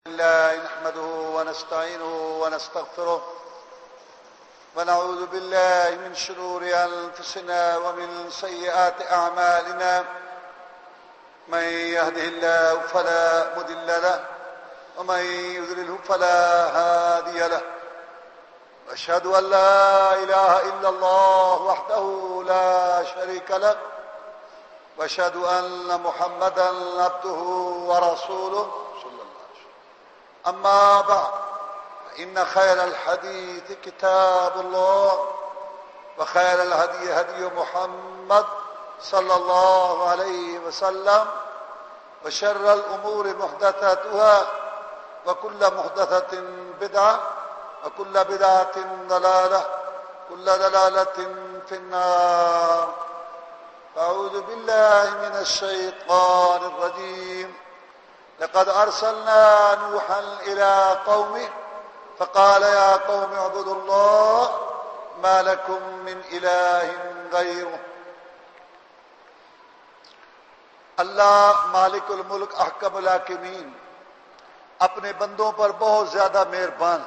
الله نحمده ونستعينه ونستغفره ونعوذ بالله من شرور أنفسنا ومن سيئات أعمالنا من يهده الله فلا مضل له ومن يضلله فلا هادي له وأشهد أن لا إله إلا الله وحده لا شريك له وأشهد أن محمدا عبده ورسوله أما بعد فإن خير الحديث كتاب الله وخير الهدي هدي محمد صلى الله عليه وسلم وشر الأمور محدثاتها وكل محدثة بدعة وكل بدعة ضلالة كل ضلالة في النار. أعوذ بالله من الشيطان الرجيم. لقد أرسلنا نوحا إلى قومه فقال يا قوم اعبدوا الله ما لكم من إله غيره. اللہ مالک الملک احکم الحاکمین اپنے بندوں پر بہت زیادہ مہربان.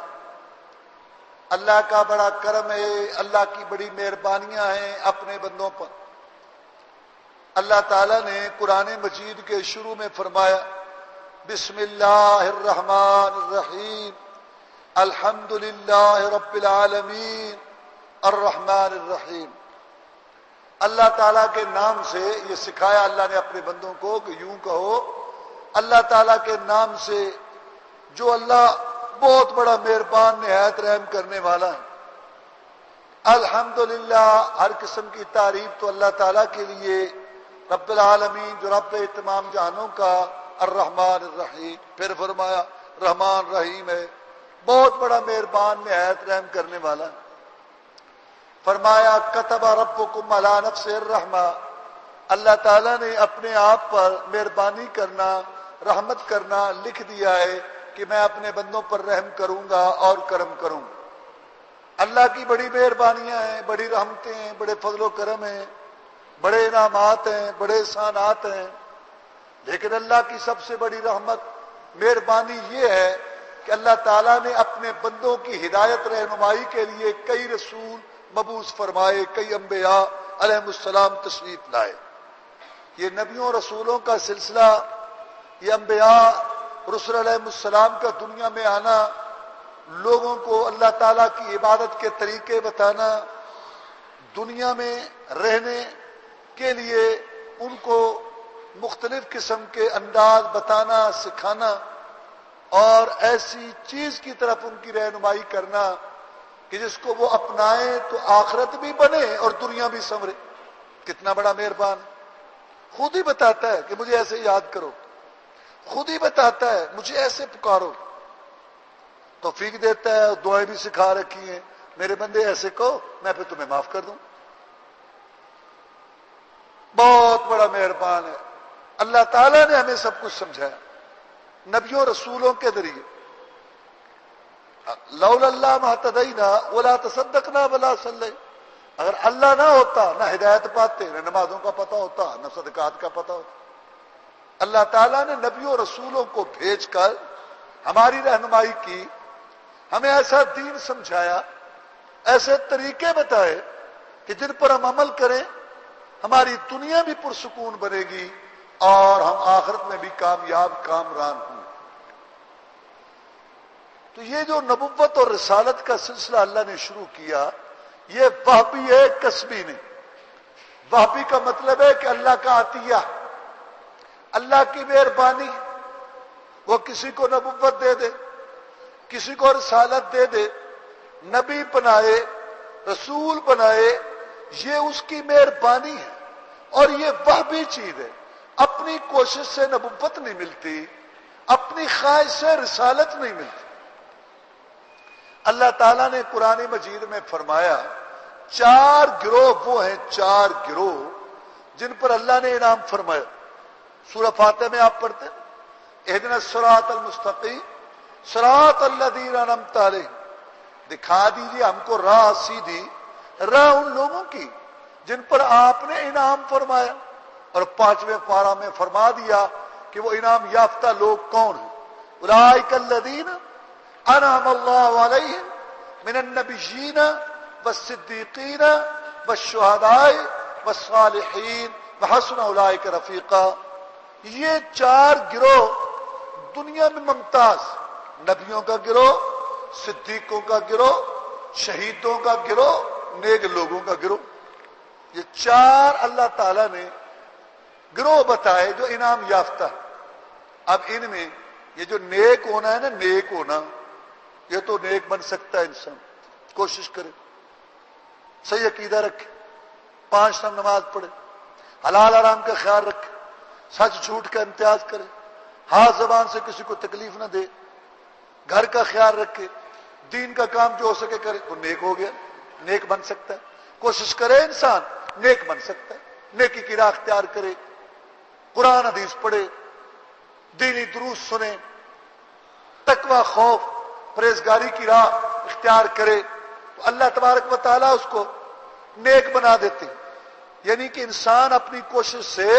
اللہ کا بڑا کرم ہے، اللہ کی بڑی مہربانیاں ہیں اپنے بندوں پر. اللہ تعالیٰ نے قرآن مجید کے شروع میں فرمایا بسم اللہ الرحمن الرحیم الحمد للہ رب العالمین الرحمن الرحیم. اللہ تعالیٰ کے نام سے یہ سکھایا اللہ نے اپنے بندوں کو کہ یوں کہو اللہ تعالیٰ کے نام سے جو اللہ بہت بڑا مہربان نہایت رحم کرنے والا ہے. الحمدللہ ہر قسم کی تعریف تو اللہ تعالیٰ کے لیے، رب العالمین جو رب تمام جہانوں کا، الرحمن الرحیم. پھر فرمایا رحمان رحیم ہے، بہت بڑا مہربان نہایت رحم کرنے والا ہے. فرمایا کتب ربکم علی نفسہ الرحمہ، اللہ تعالیٰ نے اپنے آپ پر مہربانی کرنا، رحمت کرنا لکھ دیا ہے کہ میں اپنے بندوں پر رحم کروں گا اور کرم کروں گا. اللہ کی بڑی مہربانیاں ہیں، بڑی رحمتیں ہیں، بڑے فضل و کرم ہیں، بڑے انعامات ہیں، بڑے احسانات ہیں. لیکن اللہ کی سب سے بڑی رحمت مہربانی یہ ہے کہ اللہ تعالیٰ نے اپنے بندوں کی ہدایت رہنمائی کے لیے کئی رسول مبعوث فرمائے، کئی انبیاء علیہ السلام تشریف لائے. یہ نبیوں رسولوں کا سلسلہ، یہ انبیاء رسول علیہ السلام کا دنیا میں آنا، لوگوں کو اللہ تعالیٰ کی عبادت کے طریقے بتانا، دنیا میں رہنے کے لیے ان کو مختلف قسم کے انداز بتانا، سکھانا اور ایسی چیز کی طرف ان کی رہنمائی کرنا کہ جس کو وہ اپنائیں تو آخرت بھی بنے اور دنیا بھی سنورے. کتنا بڑا مہربان. خود ہی بتاتا ہے کہ مجھے ایسے یاد کرو، خود ہی بتاتا ہے مجھے ایسے پکارو، توفیق دیتا ہے. دعائیں بھی سکھا رکھی ہیں، میرے بندے ایسے کہو میں پھر تمہیں معاف کر دوں. بہت بڑا مہربان ہے. اللہ تعالیٰ نے ہمیں سب کچھ سمجھایا نبیوں رسولوں کے ذریعے. لولا اللہ ما اهتدینا ولا تصدقنا ولا صلینا، اگر اللہ نہ ہوتا نہ ہدایت پاتے، نہ نمازوں کا پتہ ہوتا، نہ صدقات کا پتہ ہوتا. اللہ تعالیٰ نے نبیوں رسولوں کو بھیج کر ہماری رہنمائی کی، ہمیں ایسا دین سمجھایا، ایسے طریقے بتائے کہ جن پر ہم عمل کریں ہماری دنیا بھی پرسکون بنے گی اور ہم آخرت میں بھی کامیاب کامران ہوں. تو یہ جو نبوت اور رسالت کا سلسلہ اللہ نے شروع کیا، یہ وہبی ہے، کسبی نہیں. وہبی کا مطلب ہے کہ اللہ کا عطیہ، اللہ کی مہربانی. وہ کسی کو نبوت دے دے، کسی کو رسالت دے دے، نبی بنائے، رسول بنائے، یہ اس کی مہربانی ہے. اور یہ وہبی چیز ہے. اپنی کوشش سے نبوت نہیں ملتی، اپنی خواہش سے رسالت نہیں ملتی. اللہ تعالیٰ نے قرآن مجید میں فرمایا 4 گروہ وہ ہیں، 4 گروہ جن پر اللہ نے انعام فرمایا. سورہ فاتحہ میں آپ پڑھتے ہیں اہدنا الصراط المستقیم صراط الذین انعمت علیہم، دکھا دیجیے ہم کو راہ سیدھی، راہ ان لوگوں کی جن پر آپ نے انعام فرمایا. اور 5ویں پارہ میں فرما دیا کہ وہ انعام یافتہ لوگ کون ہیں. اولئک الذین انعم اللہ علیہم من النبیین والصدیقین والشہداء والصالحین وحسن اولئک رفیقا. یہ چار گروہ دنیا میں ممتاز، نبیوں کا گروہ، صدیقوں کا گروہ، شہیدوں کا گروہ، نیک لوگوں کا گروہ. یہ چار اللہ تعالیٰ نے گروہ بتائے جو انعام یافتہ. اب ان میں یہ جو نیک ہونا ہے نا، نیک ہونا، یہ تو نیک بن سکتا ہے انسان، کوشش کرے، صحیح عقیدہ رکھے، 5 ٹائم نماز پڑھے، حلال حرام کا خیال رکھے، سچ جھوٹ کا امتیاز کرے، ہاتھ زبان سے کسی کو تکلیف نہ دے، گھر کا خیال رکھے، دین کا کام جو ہو سکے کرے، تو نیک ہو گیا، نیک بن سکتا ہے. کوشش کرے انسان نیک بن سکتا ہے. نیکی کی راہ اختیار کرے، قرآن حدیث پڑھے، دینی دروس سنے، تقوی خوف پرہیزگاری کی راہ اختیار کرے، تو اللہ تبارک و تعالیٰ اس کو نیک بنا دیتے. یعنی کہ انسان اپنی کوشش سے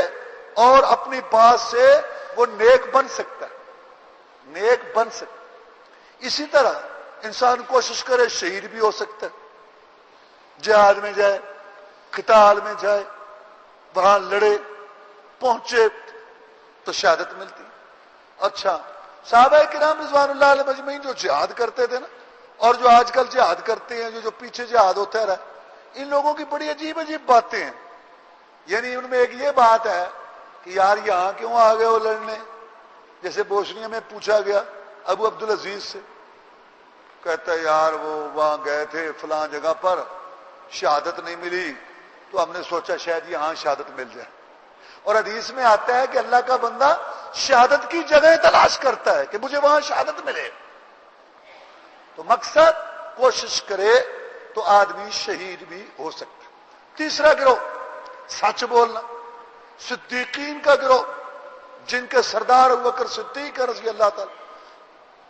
اور اپنی بات سے وہ نیک بن سکتا ہے، نیک بن سکتا ہے. اسی طرح انسان کوشش کرے شہید بھی ہو سکتا ہے، جہاد میں جائے، قتال میں جائے، وہاں لڑے، پہنچے تو شہادت ملتی. اچھا، صحابہ کرام رضوان اللہ علیہ مجمعین جو جہاد کرتے تھے نا، اور جو آج کل جہاد کرتے ہیں، جو پیچھے جہاد ہوتا رہا، ان لوگوں کی بڑی عجیب عجیب باتیں ہیں. یعنی ان میں ایک یہ بات ہے کہ یار یہاں کیوں آ گئے ہو لڑنے؟ جیسے بوسنیا میں پوچھا گیا ابو عبدالعزیز سے، کہتا ہے یار وہ وہاں گئے تھے فلاں جگہ پر، شہادت نہیں ملی، تو ہم نے سوچا شاید یہاں شہادت مل جائے. اور حدیث میں آتا ہے کہ اللہ کا بندہ شہادت کی جگہ تلاش کرتا ہے کہ مجھے وہاں شہادت ملے. تو مقصد کوشش کرے تو آدمی شہید بھی ہو سکتا ہے. تیسرا گروہ سچ بولنا، صدیقین کا گروہ، جن کے سردار ابوبکر صدیق رضی اللہ تعالی.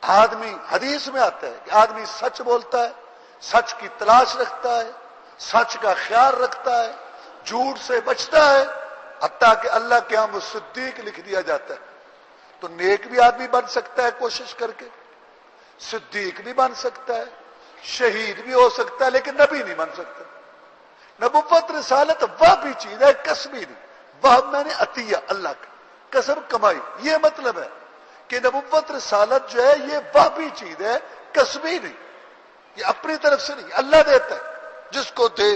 آدمی حدیث میں آتا ہے کہ آدمی سچ بولتا ہے، سچ کی تلاش رکھتا ہے، سچ کا خیال رکھتا ہے، جھوٹ سے بچتا ہے، حتیٰ کہ اللہ کے ہاں وہ صدیق لکھ دیا جاتا ہے. تو نیک بھی آدمی بن سکتا ہے کوشش کر کے، صدیق بھی بن سکتا ہے، شہید بھی ہو سکتا ہے، لیکن نبی نہیں بن سکتا. نبوت رسالت وہ بھی چیز ہے کسبی نہیں، وہ میں نے عطیہ اللہ کا کسب کمائی. یہ مطلب ہے کہ نبوت رسالت جو ہے یہ وہ بھی چیز ہے کسبی نہیں، یہ اپنی طرف سے نہیں، اللہ دیتا ہے جس کو دے.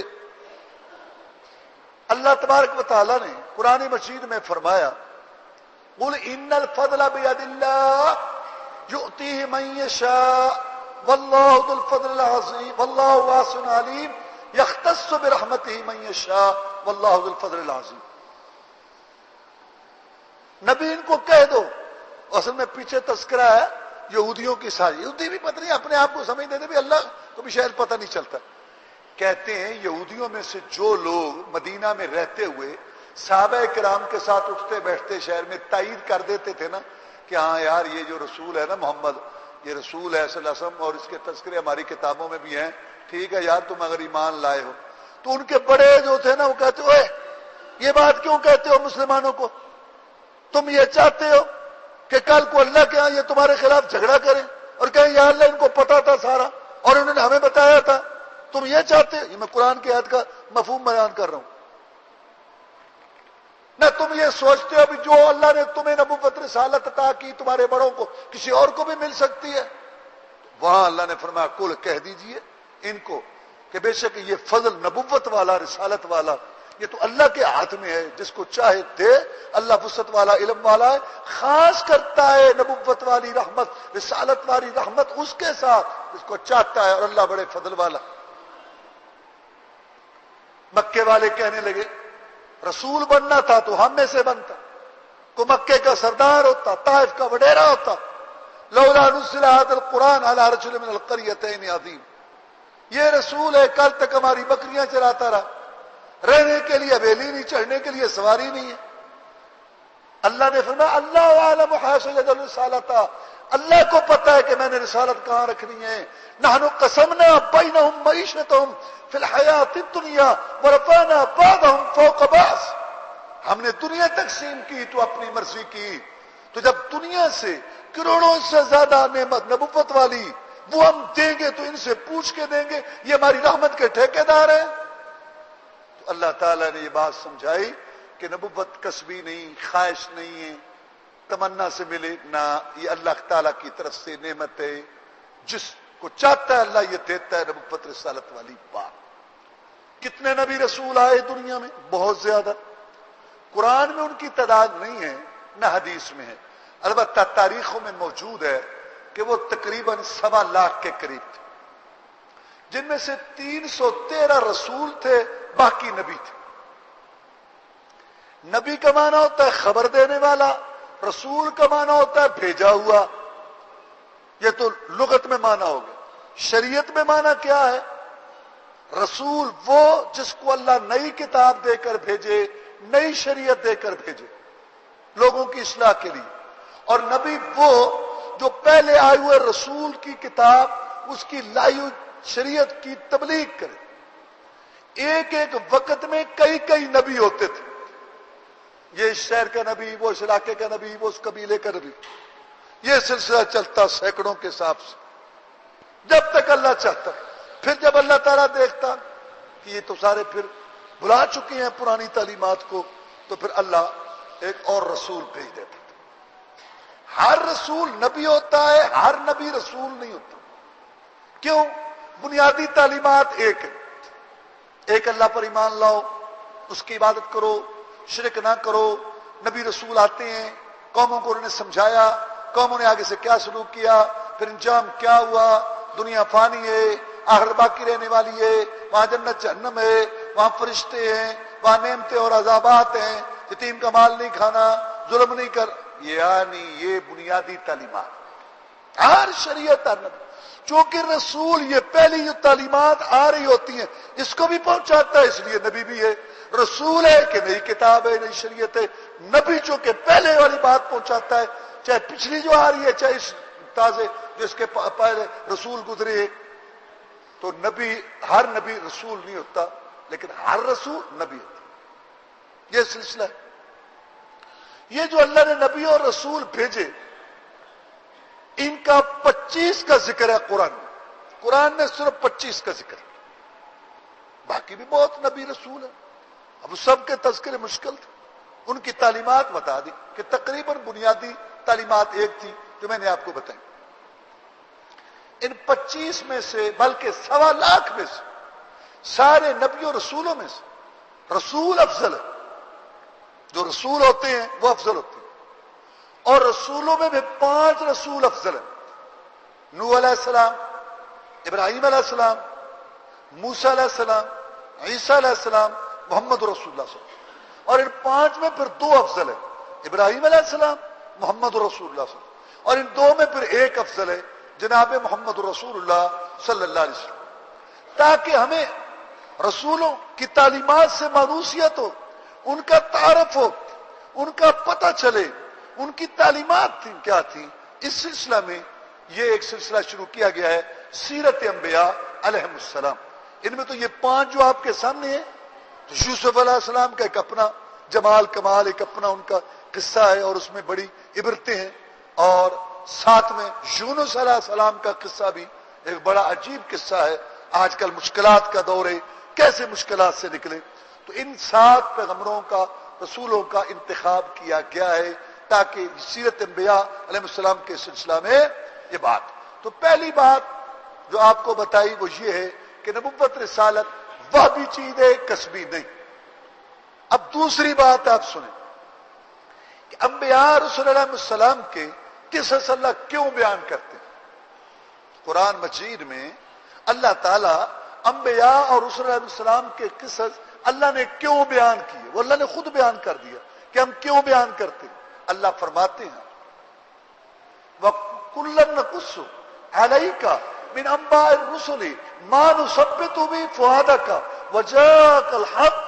اللہ تبارک و تعالیٰ نے قرآن مجید میں فرمایا قل ان الفضل بید اللہ یؤتیہ من یشاء واللہ ذو الفضل العظیم واللہ واسع علیم یختص برحمتہ من یشاء واللہ ذو الفضل العظیم. نبی ان کو کہہ دو، اصل میں پیچھے تذکرہ ہے یہودیوں کی ساری. یہودی بھی پتہ نہیں اپنے آپ کو سمجھتے تھے بھی اللہ کو بھی شاید پتہ نہیں چلتا. کہتے ہیں یہودیوں میں سے جو لوگ مدینہ میں رہتے ہوئے صحابہ کرام کے ساتھ اٹھتے بیٹھتے شہر میں تائید کر دیتے تھے نا کہ ہاں یار یہ جو رسول ہے نا محمد، یہ رسول ہے صلی اللہ علیہ وسلم، اور اس کے تذکرے ہماری کتابوں میں بھی ہیں، ٹھیک ہے یار تم اگر ایمان لائے ہو. تو ان کے بڑے جو تھے نا وہ کہتے اوے یہ بات کیوں کہتے ہو مسلمانوں کو؟ تم یہ چاہتے ہو کہ کل کو اللہ کے ہاں یہ تمہارے خلاف جھگڑا کریں اور کہیں یا اللہ ان کو پتا تھا سارا اور انہوں نے ہمیں بتایا تھا، تم یہ چاہتے ہو؟ یہ میں قرآن کی آیت کا مفہوم بیان کر رہا ہوں. نہ تم یہ سوچتے ہو بھی جو اللہ نے تمہیں نبوت رسالت عطا کی تمہارے بڑوں کو کسی اور کو بھی مل سکتی ہے. وہاں اللہ نے فرمایا کل کہہ دیجئے ان کو کہ بے شک یہ فضل نبوت والا رسالت والا یہ تو اللہ کے ہاتھ میں ہے، جس کو چاہے دے. اللہ وسعت والا علم والا ہے، خاص کرتا ہے نبوت والی رحمت رسالت والی رحمت اس کے ساتھ جس کو چاہتا ہے، اور اللہ بڑے فضل والا. مکے والے کہنے لگے رسول بننا تھا تو ہم میں سے بنتا، کو مکے کا سردار ہوتا، طائف کا وڈیرا ہوتا. لولا نزل هذا القرآن على رجل من القريتين عظيم. یہ رسول ہے کل تک ہماری بکریاں چراتا رہا، رہنے کے لیے حویلی نہیں، چڑھنے کے لیے سواری نہیں ہے. اللہ نے فرمایا اللہ عالم حیث یجعل رسالتہ، اللہ کو پتا ہے کہ میں نے رسالت کہاں رکھنی ہے. نحن قسمنا بینہم معیشتہم فی الحیات الدنیا ورفعنا بعضهم فوق بعض. ہم نے دنیا تقسیم کی تو اپنی مرضی کی، تو جب دنیا سے کروڑوں سے زیادہ نعمت نبوت والی وہ ہم دیں گے تو ان سے پوچھ کے دیں گے، یہ ہماری رحمت کے ٹھیکیدار ہیں. تو اللہ تعالیٰ نے یہ بات سمجھائی کہ نبوت کسبی نہیں، خواہش نہیں ہے، تمنا سے ملے نہ، یہ اللہ تعالیٰ کی طرف سے نعمت ہے، جس کو چاہتا ہے اللہ یہ دیتا ہے. نبوت رسالت والی بات. کتنے نبی رسول آئے دنیا میں؟ بہت زیادہ. قرآن میں ان کی تعداد نہیں ہے نہ حدیث میں ہے، البتہ تاریخوں میں موجود ہے کہ وہ تقریباً 1.25 لاکھ کے قریب تھے، جن میں سے 313 رسول تھے، باقی نبی تھے. نبی کا معنی ہوتا ہے خبر دینے والا، رسول کا معنی ہوتا ہے بھیجا ہوا. یہ تو لغت میں معنی ہو گیا. شریعت میں معنی کیا ہے؟ رسول وہ جس کو اللہ نئی کتاب دے کر بھیجے، نئی شریعت دے کر بھیجے لوگوں کی اصلاح کے لیے. اور نبی وہ جو پہلے آئے ہوئے رسول کی کتاب، اس کی لائی ہوئی شریعت کی تبلیغ کرے. ایک ایک وقت میں کئی کئی نبی ہوتے تھے. یہ اس شہر کا نبی، وہ اس علاقے کا نبی، وہ اس قبیلے کا نبی. یہ سلسلہ چلتا سینکڑوں کے حساب سے جب تک اللہ چاہتا. پھر جب اللہ تعالیٰ دیکھتا کہ یہ تو سارے پھر بھلا چکے ہیں پرانی تعلیمات کو، تو پھر اللہ ایک اور رسول بھیج دیتا. ہر رسول نبی ہوتا ہے، ہر نبی رسول نہیں ہوتا. کیوں؟ بنیادی تعلیمات ایک ہے. ایک اللہ پر ایمان لاؤ، اس کی عبادت کرو، شرک نہ کرو. نبی رسول آتے ہیں، قوموں کو انہوں نے سمجھایا، قوموں نے آگے سے کیا سلوک کیا، پھر انجام کیا ہوا. دنیا فانی ہے، آخر باقی رہنے والی ہے، وہاں جنت جہنم ہے، وہاں فرشتے ہیں، وہاں نعمتیں اور عذابات ہیں، یتیم کا مال نہیں کھانا، ظلم نہیں کر. یعنی یہ بنیادی تعلیمات ہر شریعت ہر نبی. چونکہ رسول یہ پہلی جو تعلیمات آ رہی ہوتی ہیں اس کو بھی پہنچاتا ہے، اس لیے نبی بھی ہے. رسول ہے کہ نئی کتاب ہے، نئی شریعت ہے. نبی چونکہ پہلے والی بات پہنچاتا ہے، چاہے پچھلی جو آ رہی ہے، چاہے اس تازے جس کے پہلے رسول گزرے. تو نبی، ہر نبی رسول نہیں ہوتا، لیکن ہر رسول نبی ہوتا. یہ سلسلہ ہے. یہ جو اللہ نے نبی اور رسول بھیجے، ان کا 25 کا ذکر ہے قرآن میں. قرآن نے صرف 25 کا ذکر ہے. باقی بھی بہت نبی رسول ہیں. اب سب کے تذکرے مشکل تھے. ان کی تعلیمات بتا دی کہ تقریباً بنیادی تعلیمات ایک تھی جو میں نے آپ کو بتائی. ان 25 میں سے، بلکہ 1.25 لاکھ میں سے، سارے نبیوں رسولوں میں سے رسول افضل ہے. جو رسول ہوتے ہیں وہ افضل ہوتے ہیں. اور رسولوں میں بھی 5 رسول افضل ہیں. نوح علیہ السلام، ابراہیم علیہ السلام، موسیٰ علیہ السلام، عیسیٰ علیہ السلام، محمد رسول اللہ صلی اللہ علیہ وسلم. اور ان 5 میں پھر 2 افضل ہیں، ابراہیم علیہ السلام، محمد رسول اللہ صلی اللہ علیہ وسلم. اور ان 2 میں پھر ایک افضل ہے، جناب محمد رسول اللہ صلی اللہ علیہ وسلم. تاکہ ہمیں رسولوں کی تعلیمات سے مانوسیت ہو، ان کا تعارف ہو، ان کا پتہ چلے ان کی تعلیمات تھی کیا تھی. اس سلسلہ میں یہ ایک سلسلہ شروع کیا گیا ہے، سیرت انبیاء علیہم السلام. ان میں تو یہ 5 جو آپ کے سامنے ہیں، تو یوسف علیہ السلام کا ایک اپنا جمال کمال، ایک اپنا ان کا قصہ ہے اور اس میں بڑی عبرتیں ہیں. اور ساتھ میں یونس علیہ السلام کا قصہ بھی ایک بڑا عجیب قصہ ہے. آج کل مشکلات کا دور ہے، کیسے مشکلات سے نکلے. تو ان 7 پیغمبروں کا، رسولوں کا انتخاب کیا گیا ہے تاکہ سیرت انبیاء علیہ السلام کے سلسلہ میں یہ بات. تو پہلی بات جو آپ کو بتائی وہ یہ ہے کہ نبوت رسالت وہ بھی چیز ہے کسبی نہیں. اب دوسری بات آپ سنیں کہ انبیاء رسول علیہ السلام کے قصص اللہ کیوں بیان کرتے ہیں. قرآن مجید میں اللہ تعالیٰ انبیاء اور رسول علیہ السلام کے قصص اللہ نے کیوں بیان کیے، وہ اللہ نے خود بیان کر دیا کہ ہم کیوں بیان کرتے ہیں. اللہ فرماتے ہیں وَكُلًّا نَقُصُّ عَلَيْكَ مِنْ أَنْبَاءِ الرُّسُلِ مَا نُثَبِّتُ بِهِ فُؤَادَكَ وَجَاءَكَ الْحَقُّ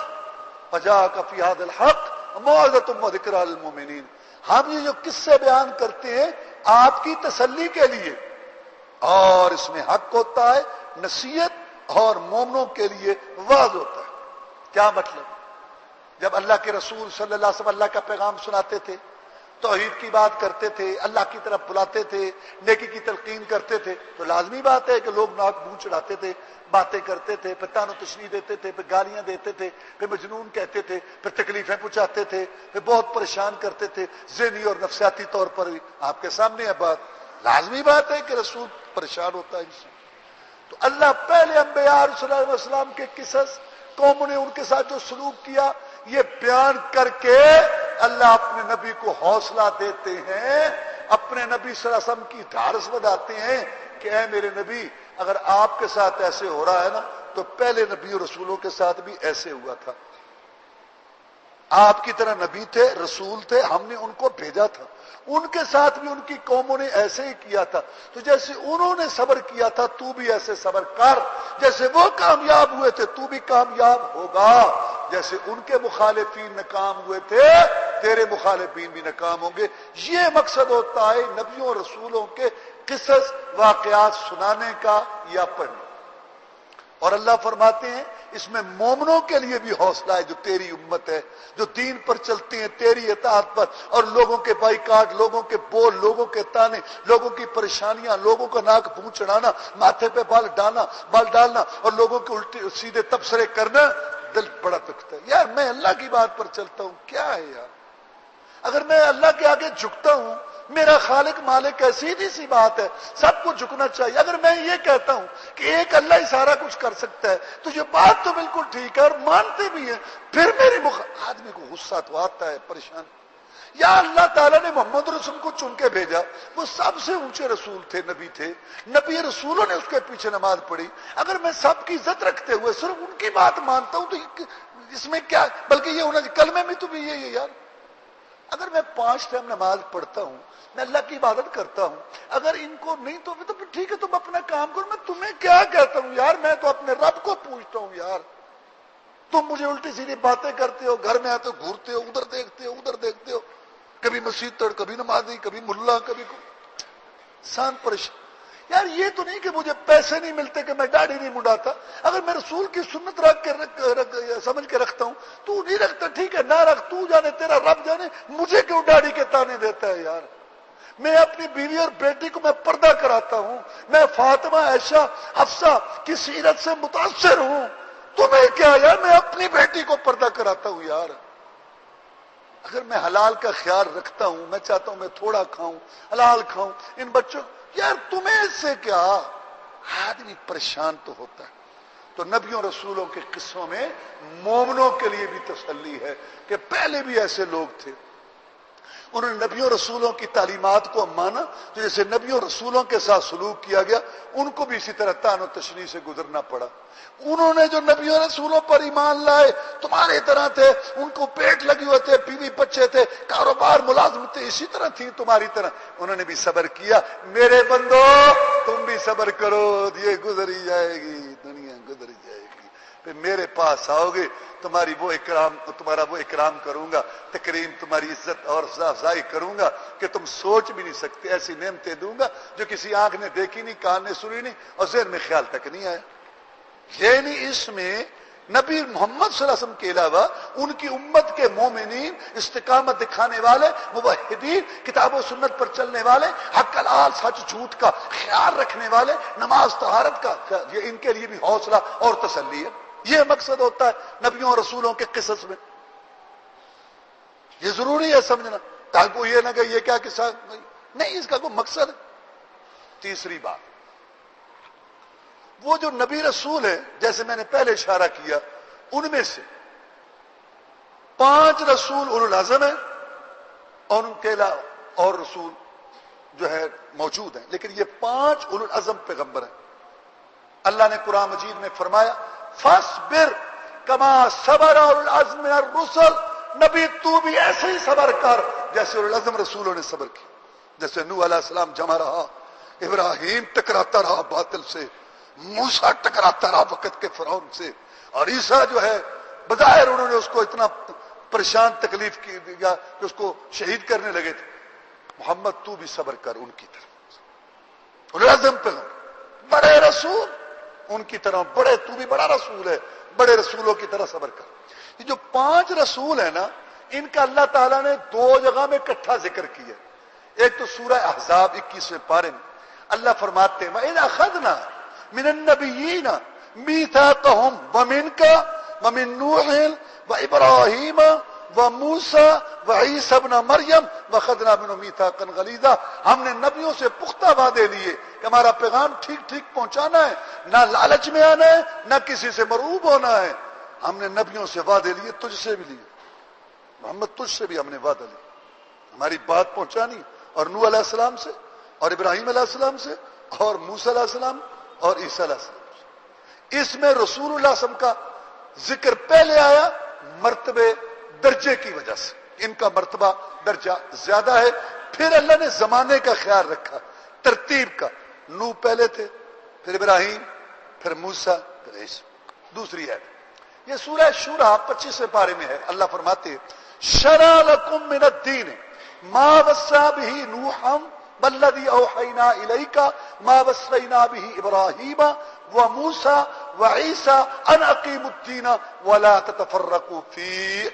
فَجَاءَكَ فِي هَذَا الْحَقِّ مَوْعِظَةٌ وَذِكْرَىٰ لِلْمُؤْمِنِينَ. ہم یہ جو قصے بیان کرتے ہیں آپ کی تسلی کے لیے، اور اس میں حق ہوتا ہے، نصیحت اور مومنوں کے لیے واضح ہوتا ہے. کیا مطلب؟ جب اللہ کے رسول صلی اللہ علیہ وسلم اللہ کا پیغام سناتے تھے توحید کی بات کرتے تھے، اللہ کی طرف بلاتے تھے، نیکی کی تلقین کرتے تھے، تو لازمی بات ہے کہ لوگ ناک منہ چڑھاتے تھے، باتیں کرتے تھے، پھر تان و تشریح دیتے تھے، پھر گالیاں دیتے تھے، پھر مجنون کہتے تھے، پھر تکلیفیں پہنچاتے تھے، پھر بہت پریشان کرتے تھے ذہنی اور نفسیاتی طور پر بھی۔ آپ کے سامنے ہے بات، لازمی بات ہے کہ رسول پریشان ہوتا ہے ان سے۔ تو اللہ پہلے انبیاء صلی اللہ علیہ وسلم کے قصص، قوموں نے ان کے ساتھ جو سلوک کیا، یہ بیان کر کے اللہ اپنے نبی کو حوصلہ دیتے ہیں، اپنے نبی صلی اللہ علیہ وسلم کی ڈھارس بڑھاتے ہیں کہ اے میرے نبی، اگر آپ کے ساتھ ایسے ہو رہا ہے نا تو پہلے نبی اور رسولوں کے ساتھ بھی ایسے ہوا تھا۔ آپ کی طرح نبی تھے، رسول تھے، ہم نے ان کو بھیجا تھا، ان کے ساتھ بھی ان کی قوموں نے ایسے ہی کیا تھا۔ تو جیسے انہوں نے صبر کیا تھا تو بھی ایسے صبر کر، جیسے وہ کامیاب ہوئے تھے تو بھی کامیاب ہوگا، جیسے ان کے مخالفین ناکام ہوئے تھے تیرے مخالفین بھی ناکام ہوں گے۔ یہ مقصد ہوتا ہے نبیوں اور رسولوں کے قصص واقعات سنانے کا یا پڑھنے۔ اور اللہ فرماتے ہیں اس میں مومنوں کے لیے بھی حوصلہ ہے، جو تیری امت ہے، جو دین پر چلتے ہیں تیری اطاعت پر، اور لوگوں کے بائیکاٹ، لوگوں کے بول، لوگوں کے تانے، لوگوں کی پریشانیاں، لوگوں کا ناک منہ چڑھانا، ماتھے پہ بال ڈالنا اور لوگوں کے الٹے سیدھے تبصرے کرنا، دل بڑا دکھتا ہے۔ یار میں اللہ کی بات پر چلتا ہوں، کیا ہے یار؟ اگر میں اللہ کے آگے جھکتا ہوں، میرا خالق مالک ہے، سیدھی سی بات ہے، سب کو جھکنا چاہیے۔ اگر میں یہ کہتا ہوں کہ ایک اللہ ہی سارا کچھ کر سکتا ہے تو یہ بات تو بالکل ٹھیک ہے اور مانتے بھی ہیں، پھر میری آدمی کو غصہ تو آتا ہے، پریشان۔ یا اللہ تعالیٰ نے محمد رسول کو چن کے بھیجا، وہ سب سے اونچے رسول تھے، نبی تھے، نبی رسولوں نے اس کے پیچھے نماز پڑھی۔ اگر میں سب کی عزت رکھتے ہوئے صرف ان کی بات مانتا ہوں تو اس میں کیا؟ بلکہ یہ ہونا چاہیے، کلمے میں تو بھی یہی ہے یار۔ اگر میں 5 ٹائم نماز پڑھتا ہوں، میں اللہ کی عبادت کرتا ہوں، اگر ان کو نہیں تو پھر ٹھیک ہے، تم اپنا کام کرو، میں تمہیں کیا کہتا ہوں یار؟ میں تو اپنے رب کو پوچھتا ہوں یار۔ تم مجھے الٹی سیدھی باتیں کرتے ہو، گھر میں آتے ہو گھورتے ہو، ادھر دیکھتے ہو، کبھی مسجد تڑ، کبھی نمازی، کبھی ملا، کبھی انسان پریشان۔ یار یہ تو نہیں کہ مجھے پیسے نہیں ملتے کہ میں داڑھی نہیں منڈاتا، اگر میں رسول کی سنت سمجھ کے رکھتا ہوں، تو نہیں رکھتا ٹھیک ہے، نہ رکھ، تو جانے، تیرا رب جانے، مجھے کیوں داڑھی کے تانے دیتا ہے یار؟ میں اپنی بیوی اور بیٹی کو میں پردہ کراتا ہوں، میں فاطمہ، عائشہ، حفصہ کی سیرت سے متاثر ہوں، تمہیں کیا یار؟ میں اپنی بیٹی کو پردہ کراتا ہوں یار۔ اگر میں حلال کا خیال رکھتا ہوں، میں چاہتا ہوں میں تھوڑا کھاؤں، حلال کھاؤں، ان بچوں، یار تمہیں اس سے کیا؟ آدمی پریشان تو ہوتا ہے۔ تو نبیوں رسولوں کے قصوں میں مومنوں کے لیے بھی تسلی ہے کہ پہلے بھی ایسے لوگ تھے، انہوں نے نبیوں رسولوں کی تعلیمات کو مانا، تو جیسے نبیوں رسولوں کے ساتھ سلوک کیا گیا، ان کو بھی اسی طرح تان و تشریح سے گزرنا پڑا۔ انہوں نے جو نبیوں رسولوں پر ایمان لائے تمہارے طرح تھے، ان کو پیٹ لگے ہوئے تھے، بیوی بچے تھے، کاروبار، ملازمتیں اسی طرح تھیں تمہاری طرح، انہوں نے بھی صبر کیا۔ میرے بندو تم بھی صبر کرو، یہ گزر ہی جائے گی، دنیا گزر جائے گی، پھر میرے پاس آؤ گے، تمہارا وہ اکرام کروں گا، تکریم، تمہاری عزت اور افزائی کروں گا کہ تم سوچ بھی نہیں سکتے، ایسی نعمتیں دوں گا جو کسی آنکھ نے دیکھی نہیں، کان نے سنی نہیں اور ذہن میں خیال تک نہیں آیا۔ یعنی اس میں نبی محمد صلی اللہ علیہ وسلم کے علاوہ ان کی امت کے مومنین، استقامت دکھانے والے، موحدین، کتاب و سنت پر چلنے والے، حق حلال سچ جھوٹ کا خیال رکھنے والے، نماز طہارت کا، یہ ان کے لیے بھی حوصلہ اور تسلی ہے۔ یہ مقصد ہوتا ہے نبیوں اور رسولوں کے قصص میں، یہ ضروری ہے سمجھنا، تاکہ وہ یہ نہ کہ یہ کیا قصہ نہیں، اس کا کوئی مقصد ہے۔ تیسری بات، وہ جو نبی رسول ہے، جیسے میں نے پہلے اشارہ کیا، ان میں سے 5 رسول اولو العزم ہیں اور ان کے علاوہ اور رسول جو ہے موجود ہیں، لیکن یہ 5 اولو العزم پیغمبر ہیں۔ اللہ نے قرآن مجید میں فرمایا فاصبر کما صبر اولو العزم من الرسل، نبی تو بھی ایسے ہی صبر کر جیسے اولو العزم رسولوں نے صبر کیا۔ جیسے نوح علیہ السلام جمع رہا، ابراہیم ٹکراتا رہا باطل سے، موسیٰ ٹکراتا رہا وقت کے فرعون سے، اور عیسیٰ جو ہے بظاہر انہوں نے اس کو اتنا پریشان تکلیف کی دیا کہ اس کو شہید کرنے لگے تھے۔ محمد تو بھی صبر کر ان کی طرح، اولو العزم پیغمبر، بڑے رسول ان کی طرح، تو بھی بڑا رسول ہے، بڑے رسولوں کی طرح صبر کر۔ یہ جو 5 رسول ہیں نا، ان کا اللہ تعالیٰ نے دو جگہ میں اکٹھا ذکر کیا. ایک تو سورہ احزاب 21ویں پارے میں اللہ فرماتے ہیں وَإِذْ أَخَذْنَا مِنَ النَّبِيِّينَ مِيثَاقَهُمْ وَمِنْكَ وَمِن نُوحٍ وَإِبْرَاهِيمَ وَمُوسَى وَعِيسَى ابْنَ مَرْيَمَ وَأَخَذْنَا مِنْهُم مِيثَاقًا غَلِيظًا. ہم نے نبیوں سے پختہ وعدے لیے کہ ہمارا پیغام ٹھیک ٹھیک پہنچانا ہے, نہ لالچ میں آنا ہے, نہ کسی سے مرعوب ہونا ہے. ہم نے نبیوں سے وعدے لیے, تجھ سے بھی لیے محمد, تجھ سے بھی ہم نے وعدہ لیا ہماری بات پہنچانی, اور نوح علیہ السلام سے اور ابراہیم علیہ السلام سے اور موسیٰ علیہ السلام اور عیسیٰ علیہ السلام سے. اس میں رسول اللہ صلی اللہ علیہ وسلم کا ذکر پہلے آیا مرتبے درجے کی وجہ سے, ان کا مرتبہ درجہ زیادہ ہے. پھر اللہ نے زمانے کا خیال رکھا, ترتیب کا. نوح پہلے تھے, پھر ابراہیم, پھر موسیٰ, پھر عیسیٰ. دوسری ہے یہ سورہ شورى 25ویں پارے میں ہے. اللہ فرماتے ہیں شرع لکم من الدین ما وصى به نوحا والذی اوحینا الیک ما وصینا به ابراہیم وموسیٰ وعیسیٰ ان اقیموا الدین ولا تتفرقوا فیہ.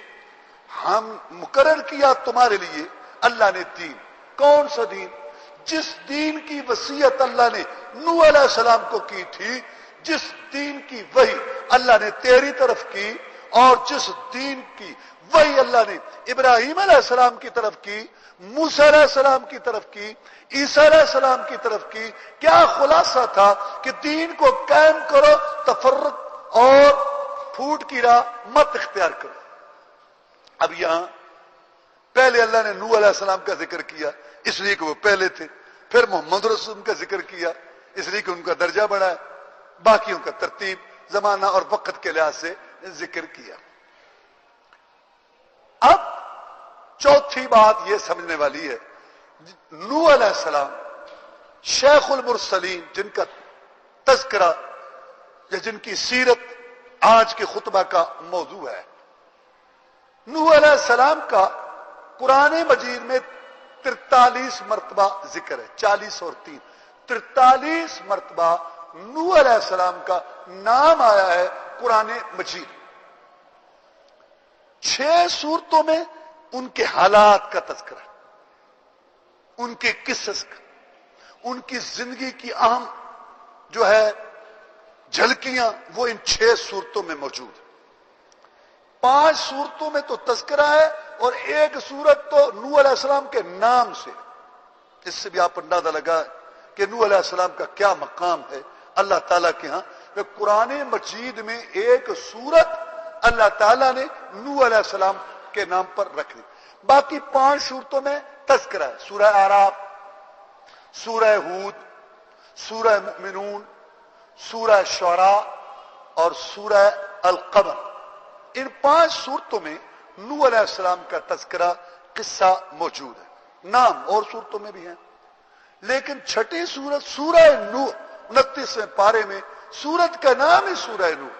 ہم مقرر کیا تمہارے لیے اللہ نے دین. کون سا دین؟ جس دین کی وصیت اللہ نے نوح علیہ السلام کو کی تھی, جس دین کی وحی اللہ نے تیری طرف کی, اور جس دین کی وحی اللہ نے ابراہیم علیہ السلام کی طرف کی, موسیٰ علیہ السلام کی طرف کی, عیسیٰ علیہ السلام کی طرف کی. کیا خلاصہ تھا کہ دین کو قائم کرو, تفرق اور پھوٹ کی راہ مت اختیار کرو. اب یہاں پہلے اللہ نے نوح علیہ السلام کا ذکر کیا اس لیے کہ وہ پہلے تھے, پھر محمد رسول کا ذکر کیا اس لیے کہ ان کا درجہ بڑھا ہے, باقیوں کا ترتیب زمانہ اور وقت کے لحاظ سے ذکر کیا. اب چوتھی بات یہ سمجھنے والی ہے, نوح علیہ السلام شیخ المرسلین جن کا تذکرہ یا جن کی سیرت آج کے خطبہ کا موضوع ہے. نوح علیہ السلام کا قرآن مجید میں 43 مرتبہ ذکر ہے, 40 اور 3 43 مرتبہ نوح علیہ السلام کا نام آیا ہے قرآن مجید. 6 سورتوں میں ان کے حالات کا تذکرہ, ان کے قصص کا, ان کی زندگی کی اہم جو ہے جھلکیاں وہ ان 6 سورتوں میں موجود ہیں. 5 سورتوں میں تو تذکرہ ہے اور 1 سورت تو نوح علیہ السلام کے نام سے. اس سے بھی آپ اندازہ لگا کہ نوح علیہ السلام کا کیا مقام ہے اللہ تعالیٰ کے ہاں. قرآن مجید میں 1 سورت اللہ تعالیٰ نے نوح علیہ السلام کے نام پر رکھ دی. باقی 5 سورتوں میں تذکرہ ہے. سورہ اعراف, سورہ ہود, سورہ مؤمنون, سورہ شعراء اور سورہ القمر. ان 5 سورتوں میں نوح علیہ السلام کا تذکرہ قصہ موجود ہے. نام اور صورتوں میں بھی ہیں, لیکن 6ٹھی سورت سورہ نوح 29ویں پارے میں سورت کا نام ہی سورہ نوح.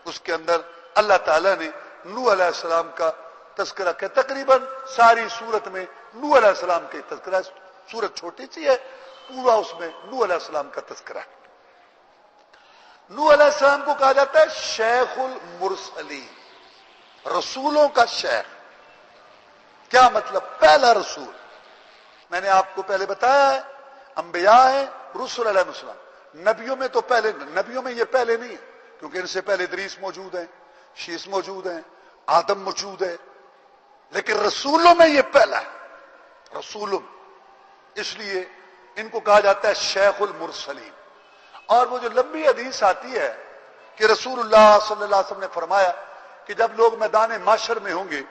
اس کے اندر اللہ تعالیٰ نے نوح علیہ السلام کا تذکرہ کیا. تقریباً ساری سورت میں نوح علیہ السلام کا تذکرہ ہے. سورت چھوٹی سی ہے, پورا اس میں نوح علیہ السلام کا تذکرہ ہے. نوح علیہ السلام کو کہا جاتا ہے شیخ المرسلین, رسولوں کا شیخ. کیا مطلب؟ پہلا رسول. میں نے آپ کو پہلے بتایا ہے انبیاء ہیں, رسول علیہ السلام. نبیوں میں تو پہلے, نبیوں میں یہ پہلے نہیں ہے کیونکہ ان سے پہلے ادریس موجود ہیں, شیس موجود ہیں, آدم موجود ہے, لیکن رسولوں میں یہ پہلا ہے. رسولوں اس لیے ان کو کہا جاتا ہے شیخ المرسلین. اور وہ جو لمبی حدیث آتی ہے کہ رسول اللہ صلی اللہ علیہ وسلم نے فرمایا کہ جب لوگ میدان محشر میں ہوں گے,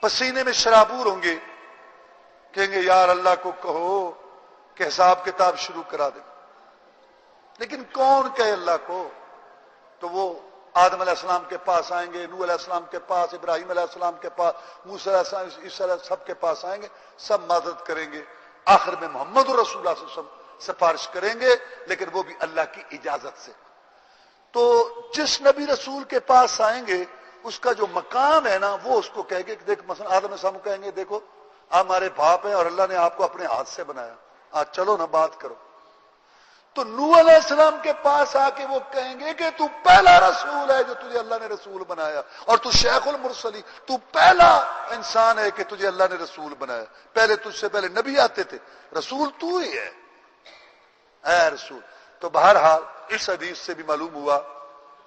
پسینے میں شرابور ہوں گے, کہیں گے یار اللہ کو کہو کہ حساب کتاب شروع کرا دیں. لیکن کون کہے اللہ کو؟ تو وہ آدم علیہ السلام کے پاس آئیں گے, نوح علیہ السلام کے پاس, ابراہیم علیہ السلام کے پاس, موسیٰ علیہ السلام, عیسیٰ علیہ سب کے پاس آئیں گے, سب معذرت کریں گے. آخر میں محمد رسول اللہ صلی اللہ علیہ وسلم سفارش کریں گے, لیکن وہ بھی اللہ کی اجازت سے. تو جس نبی رسول کے پاس آئیں گے اس کا جو مقام ہے نا وہ اس کو کہے گے کہ دیکھ, مثلا آدم علیہ السلام کہیں گے دیکھو آپ ہمارے باپ ہیں اور اللہ نے آپ کو اپنے ہاتھ سے بنایا, آج چلو نا بات کرو. تو نوح علیہ السلام کے پاس آ کے وہ کہیں گے کہ تو پہلا رسول ہے جو تجھے اللہ نے رسول بنایا، اور تو شیخ المرسلی، تو پہلا انسان ہے کہ تجھے اللہ نے رسول بنایا، پہلے تجھ سے پہلے نبی آتے تھے، رسول تو ہی ہے، اے رسول۔ تو بہرحال اس حدیث سے بھی معلوم ہوا،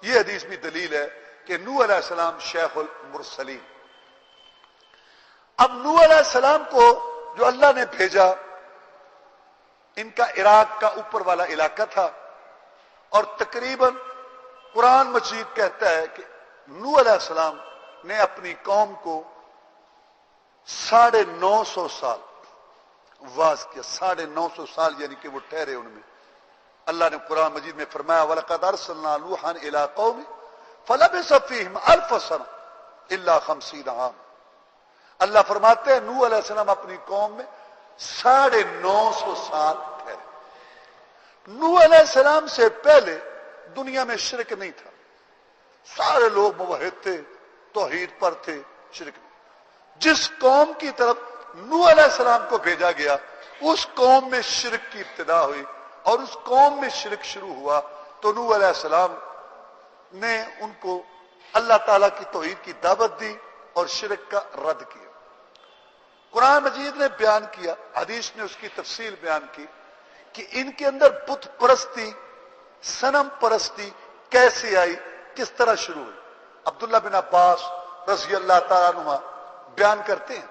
یہ حدیث بھی دلیل ہے کہ نوح علیہ السلام شیخ المرسلین۔ اب نوح علیہ السلام کو جو اللہ نے بھیجا، ان کا عراق کا اوپر والا علاقہ تھا، اور تقریباً قرآن مجید کہتا ہے کہ نوح علیہ السلام نے اپنی قوم کو 950 سال واز کیا، 950 سال، یعنی کہ وہ ٹھہرے ان میں۔ اللہ نے قرآن مجید میں فرمایا وَلَقَدْ أَرْسَلْنَا نُوحًا إِلَىٰ قَوْمِهِ فَلَبِثَ فِيهِمْ أَلْفَ سَنَةٍ إِلَّا 50 عام۔ اللہ فرماتے ہیں نوح علیہ السلام اپنی قوم میں 950 سال ٹھہرے۔ نوح علیہ السلام سے پہلے دنیا میں شرک نہیں تھا، سارے لوگ موحد تھے، توحید پر تھے، شرک نہیں۔ جس قوم کی طرف نوح علیہ السلام کو بھیجا گیا، اس قوم میں شرک کی ابتدا ہوئی، اور اس قوم میں شرک شروع ہوا، تو نوح علیہ السلام نے ان کو اللہ تعالیٰ کی توحید کی دعوت دی اور شرک کا رد کیا۔ قرآن مجید نے بیان کیا، حدیث نے اس کی تفصیل بیان کی کہ ان کے اندر بت پرستی، صنم پرستی کیسے آئی، کس طرح شروع ہوئی۔ عبداللہ بن عباس رضی اللہ تعالیٰ عنہ بیان کرتے ہیں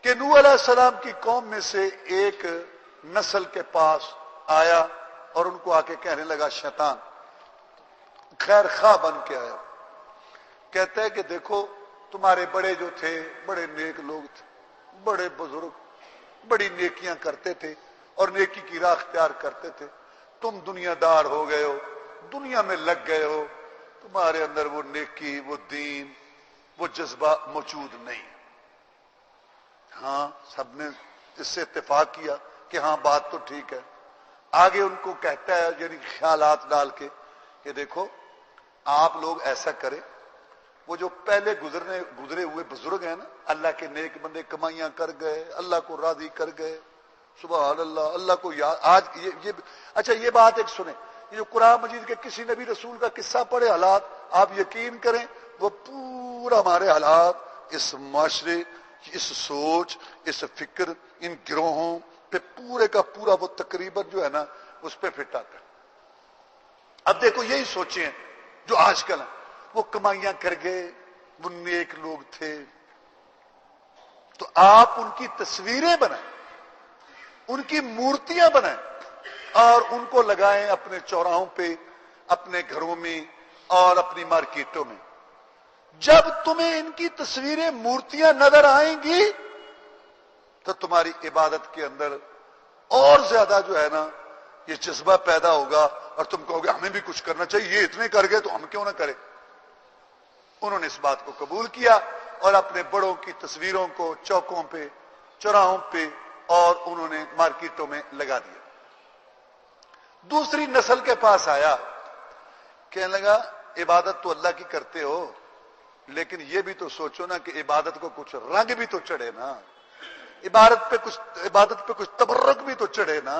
کہ نوح علیہ السلام کی قوم میں سے ایک نسل کے پاس آیا اور ان کو آ کے کہنے لگا، شیطان خیر خواہ بن کے آیا، کہتا ہے کہ دیکھو تمہارے بڑے جو تھے بڑے نیک لوگ تھے، بڑے بزرگ بڑی نیکیاں کرتے تھے اور نیکی کی راہ اختیار کرتے تھے، تم دنیا دار ہو گئے ہو، دنیا میں لگ گئے ہو، تمہارے اندر وہ نیکی، وہ دین، وہ جذبہ موجود نہیں۔ ہاں سب نے اس سے اتفاق کیا کہ ہاں بات تو ٹھیک ہے۔ آگے ان کو کہتا ہے یعنی خیالات ڈال کے کہ دیکھو آپ لوگ ایسا کریں، وہ جو پہلے گزرے ہوئے بزرگ ہیں نا، اللہ کے نیک بندے کمائیاں کر گئے، اللہ کو راضی کر گئے، سبحان اللہ، اللہ کو یاد۔ آج یہ اچھا یہ بات ایک سنیں، یہ جو قرآن مجید کے کسی نبی رسول کا قصہ پڑھے، حالات آپ یقین کریں وہ پورا ہمارے حالات، اس معاشرے، اس سوچ، اس فکر، ان گروہوں پہ پورے کا پورا وہ تقریباً جو ہے نا اس پہ فٹ آتا ہے۔ اب دیکھو یہی سوچیں جو آج کل ہیں، وہ کمائیاں کر گئے، وہ نیک لوگ تھے، تو آپ ان کی تصویریں بنائیں، ان کی مورتیاں بنائیں اور ان کو لگائیں اپنے چوراہوں پہ، اپنے گھروں میں اور اپنی مارکیٹوں میں۔ جب تمہیں ان کی تصویریں، مورتیاں نظر آئیں گی تو تمہاری عبادت کے اندر اور زیادہ جو ہے نا یہ جذبہ پیدا ہوگا، اور تم کہو گے ہمیں بھی کچھ کرنا چاہیے، یہ اتنے کر گئے تو ہم کیوں نہ کریں۔ انہوں نے اس بات کو قبول کیا اور اپنے بڑوں کی تصویروں کو چوکوں پہ، چوراہوں پہ اور انہوں نے مارکیٹوں میں لگا دیا۔ دوسری نسل کے پاس آیا، کہنے لگا عبادت تو اللہ کی کرتے ہو، لیکن یہ بھی تو سوچو نا کہ عبادت کو کچھ رنگ بھی تو چڑھے نا، عبادت پہ کچھ تبرک بھی تو چڑھے نا۔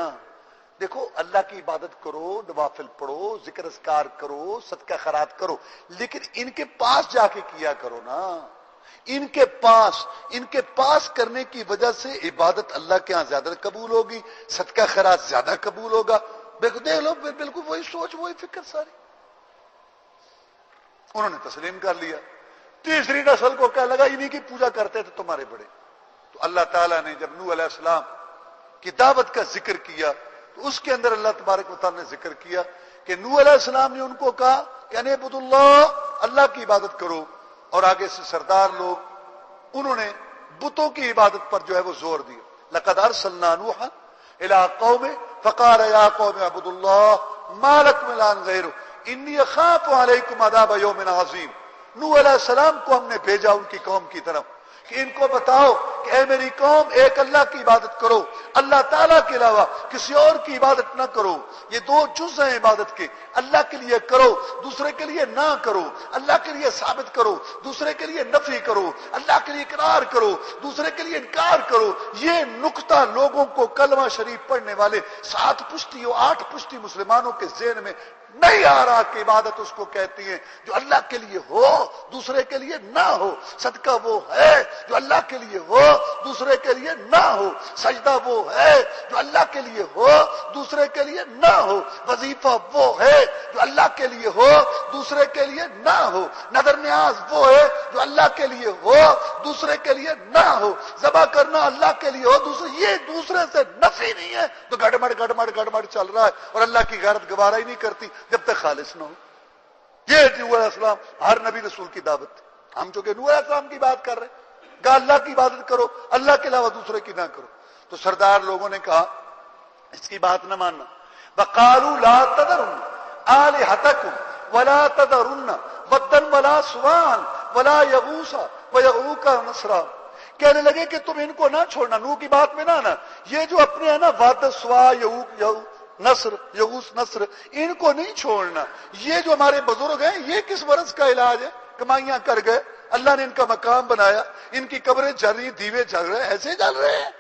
دیکھو اللہ کی عبادت کرو، نوافل پڑھو، ذکر اذکار کرو، صدقہ خیرات کرو، لیکن ان کے پاس جا کے کیا کرو نا۔ ان کے پاس کرنے کی وجہ سے عبادت اللہ کے ہاں زیادہ قبول ہوگی، صدقہ خیرات زیادہ قبول ہوگا۔ دیکھ لو بالکل وہی سوچ، وہی فکر ساری۔ انہوں نے تسلیم کر لیا۔ تیسری نسل کو کہنے لگا انہی کی پوجا کرتے تھے تمہارے بڑے۔ تو اللہ تعالیٰ نے جب نوح علیہ السلام کی دعوت کا ذکر کیا تو اس کے اندر اللہ تبارک و تعالیٰ نے ذکر کیا کہ نوح علیہ السلام نے ان کو کہا کہ انعبدوا اللہ، اللہ کی عبادت کرو، اور آگے سے سردار لوگ انہوں نے بتوں کی عبادت پر جو ہے وہ زور دیا۔ لقد ارسلنا نوحا الى قومه فقال يا قوم اعبدوا الله ما لكم من اله غيره انی اخاف علیکم عذاب یوم عظیم۔ نوح علیہ السلام کو ہم نے بھیجا ان کی قوم کی طرف کہ ان کو بتاؤ کہ اے میری قوم ایک اللہ کی عبادت کرو، اللہ تعالیٰ کے علاوہ کسی اور کی عبادت نہ کرو۔ یہ دو جز ہیں عبادت کے، اللہ کے لیے کرو، دوسرے کے لیے نہ کرو، اللہ کے لیے ثابت کرو، دوسرے کے لیے نفی کرو، اللہ کے لیے اقرار کرو، دوسرے کے لیے انکار کرو۔ یہ نقطہ لوگوں کو کلمہ شریف پڑھنے والے 7 پشتی اور 8 پشتی مسلمانوں کے ذہن میں نہیں آ رہا کہ عبادت اس کو کہتی ہے جو اللہ کے لیے ہو، دوسرے کے لیے نہ ہو۔ صدقہ وہ ہے جو اللہ کے لیے ہو، دوسرے کے لیے نہ ہو۔ سجدہ وہ ہے جو اللہ کے لیے ہو، دوسرے کے لیے نہ ہو۔ وظیفہ وہ ہے جو اللہ کے لیے ہو، دوسرے کے لیے نہ ہو۔ نظر نیاز وہ ہے جو اللہ کے لیے ہو، دوسرے کے لیے نہ ہو۔ ذبح کرنا اللہ کے لیے ہو، یہ دوسرے سے نفی نہیں ہے تو گڑبڑ چل رہا ہے، اور اللہ کی غیرت گوارا ہی نہیں کرتی جب تک خالص نہ ہو۔ یہ نوح علیہ السلام ہر نبی رسول کی دعوت تھی۔ ہم چونکہ نوح علیہ السلام کی بات کر رہے ہیں، کہا اللہ کی عبادت کرو، اللہ کے علاوہ دوسرے کی نہ کرو۔ تو سردار لوگوں نے کہا اس کی بات نہ ماننا۔ وقالوا لا تذرن آلہتکم ولا تذرن ودا ولا سواعا ولا یغوث ویعوق ونسرا۔ کہنے لگے کہ تم ان کو نہ چھوڑنا، نوح کی بات میں نہ آنا۔ یہ جو اپنے ہیں نا ود سوا یعوق نصر یغوث نصر، ان کو نہیں چھوڑنا۔ یہ جو ہمارے بزرگ ہیں یہ کس برس کا علاج ہے؟ کمائیاں کر گئے، اللہ نے ان کا مقام بنایا، ان کی قبریں جل رہی، دیوے جل رہے، ایسے جل رہے ہیں۔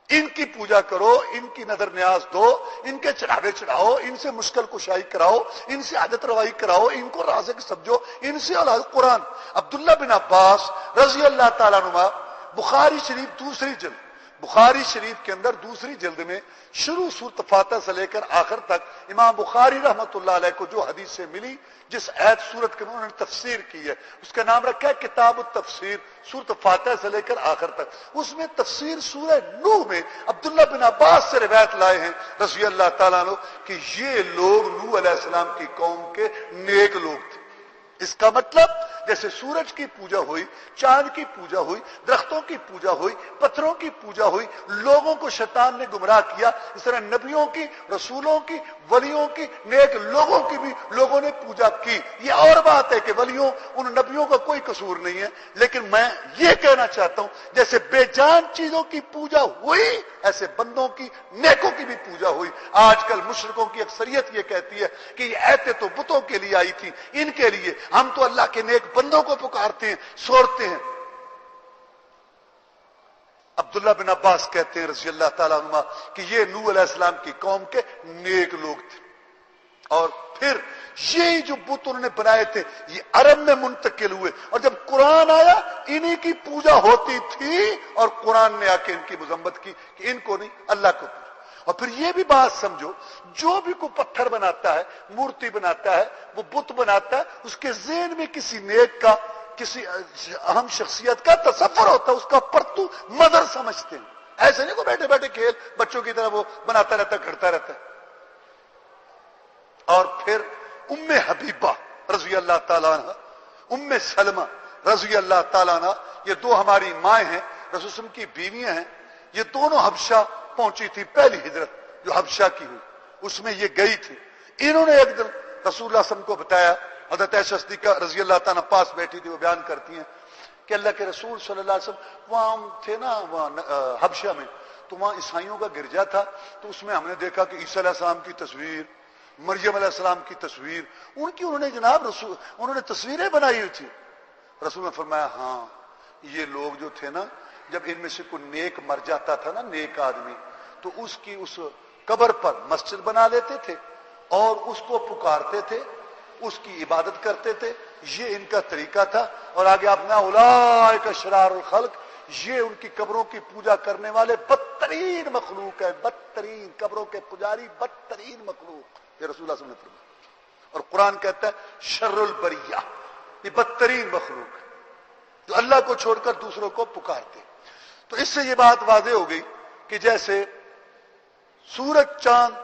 ان کی پوجا کرو، ان کی نظر نیاز دو، ان کے چڑھاوے چڑھاؤ، ان سے مشکل کشائی کراؤ، ان سے عادت روائی کراؤ، ان کو رازق سمجھو، ان سے اولاد قرآن۔ عبداللہ بن عباس رضی اللہ تعالیٰ عنہ، بخاری شریف دوسری جلد، بخاری شریف کے اندر دوسری جلد میں شروع سورۃ فاتحہ سے لے کر آخر تک امام بخاری رحمۃ اللہ علیہ کو جو حدیث سے ملی، جس آیت سورت کے انہوں نے تفسیر کی ہے، اس کا نام رکھا ہے کتاب التفسیر، سورۃ فاتحہ سے لے کر آخر تک۔ اس میں تفسیر سورہ نوح میں عبداللہ بن عباس سے روایت لائے ہیں رضی اللہ تعالیٰ عنہ کہ یہ لوگ نوح علیہ السلام کی قوم کے نیک لوگ تھے۔ اس کا مطلب جیسے سورج کی پوجا ہوئی، چاند کی پوجا ہوئی، درختوں کی پوجا ہوئی، پتھروں کی پوجا ہوئی، لوگوں کو شیطان نے گمراہ کیا، اس طرح نبیوں کی، رسولوں کی، ولیوں کی، نیک لوگوں کی بھی لوگوں نے پوجا کی۔ یہ اور بات ہے کہ ولیوں، ان نبیوں کا کوئی قصور نہیں ہے، لیکن میں یہ کہنا چاہتا ہوں جیسے بے جان چیزوں کی پوجا ہوئی، ایسے بندوں کی، نیکوں کی بھی پوجا ہوئی۔ آج کل مشرکوں کی اکثریت یہ کہتی ہے کہ یہ ایتیں تو بتوں کے لیے آئی تھی، ان کے لیے، ہم تو اللہ کے نیک بندوں کو پکارتے ہیں، سورتے ہیں۔ عبداللہ بن عباس کہتے ہیں رضی اللہ تعالیٰ عنہ کہ یہ نوح علیہ السلام کی قوم کے نیک لوگ تھے، اور پھر یہی جو بت انہوں نے بنائے تھے یہ عرب میں منتقل ہوئے، اور جب قرآن آیا انہی کی پوجا ہوتی تھی، اور قرآن نے آ کے ان کی مذمت کی کہ ان کو نہیں اللہ کو پوجا۔ اور پھر یہ بھی بات سمجھو، جو بھی کوئی پتھر بناتا ہے، مورتی بناتا ہے، وہ بت بناتا ہے، اس کے ذہن میں کسی نیک کا، کسی اہم شخصیت کا تصور ہوتا ہے، اس کا پرتو مظہر سمجھتے ہیں۔ ایسے نہیں کو بیٹھے بیٹھے کھیل بچوں کی طرح وہ بناتا رہتا ہے، کرتا رہتا ہے۔ اور پھر ام حبیبہ رضی اللہ تعالیٰ عنہ، ام سلمہ رضی اللہ تعالیٰ عنہ، یہ دو ہماری مائیں ہیں، رسول اللہ علیہ وسلم کی بیویاں ہیں۔ یہ دونوں حبشہ پہنچی تھی، پہلی ہجرت جو حبشہ کی ہوئی اس میں یہ گئی تھی۔ انہوں نے ایک دن رسول اللہ صلی اللہ علیہ وسلم کو بتایا، حضرت عائشہ صدیقہ رضی اللہ تعالیٰ پاس بیٹھی تھی، وہ بیان کرتی ہیں کہ اللہ کے رسول صلی اللہ علیہ وسلم وہاں تھے نا، وہاں حبشہ میں، تو وہاں عیسائیوں کا گرجا تھا، تو اس میں ہم نے دیکھا کہ عیسیٰ علیہ السلام کی تصویر، مریم علیہ السلام کی تصویر، ان کی انہوں نے جناب رسول انہوں نے تصویریں بنائی ہوئی تھی۔ رسول نے فرمایا ہاں یہ لوگ جو تھے نا، جب ان میں سے کوئی نیک مر جاتا تھا نا، نیک آدمی، تو اس کی اس قبر پر مسجد بنا لیتے تھے اور اس کو پکارتے تھے، اس کی عبادت کرتے تھے۔ یہ ان کا طریقہ تھا۔ اور آگے آپ نے اولئک شرار الخلق، یہ ان کی قبروں کی پوجا کرنے والے بدترین مخلوق ہے، بدترین قبروں کے پجاری، بدترین مخلوق، یہ رسول اللہ صلی اللہ علیہ وسلم نے فرمایا۔ اور قرآن کہتا ہے شر البریہ، یہ بدترین مخلوق ہے جو اللہ کو چھوڑ کر دوسروں کو پکارتے۔ تو اس سے یہ بات واضح ہو گئی کہ جیسے سورج، چاند،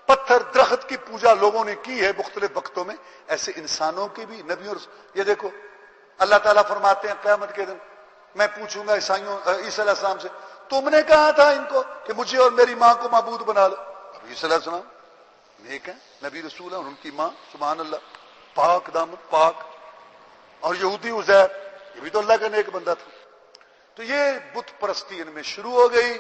پتھر، درخت کی پوجا لوگوں نے کی ہے مختلف وقتوں میں، ایسے انسانوں کی بھی، نبیوں۔ یہ دیکھو اللہ تعالیٰ فرماتے ہیں قیامت کے دن میں پوچھوں گا عیسائیوں، عیسیٰ علیہ السلام سے، تم نے کہا تھا ان کو کہ مجھے اور میری ماں کو معبود بنا لو۔ اب عیسیٰ علیہ السلام نیک ہیں، نبی رسول ہیں، اور ان کی ماں سبحان اللہ پاک دامن پاک، اور یہودی عزیر یہ بھی تو اللہ کا نیک بندہ تھا۔ تو یہ بت پرستی ان میں شروع ہو گئی.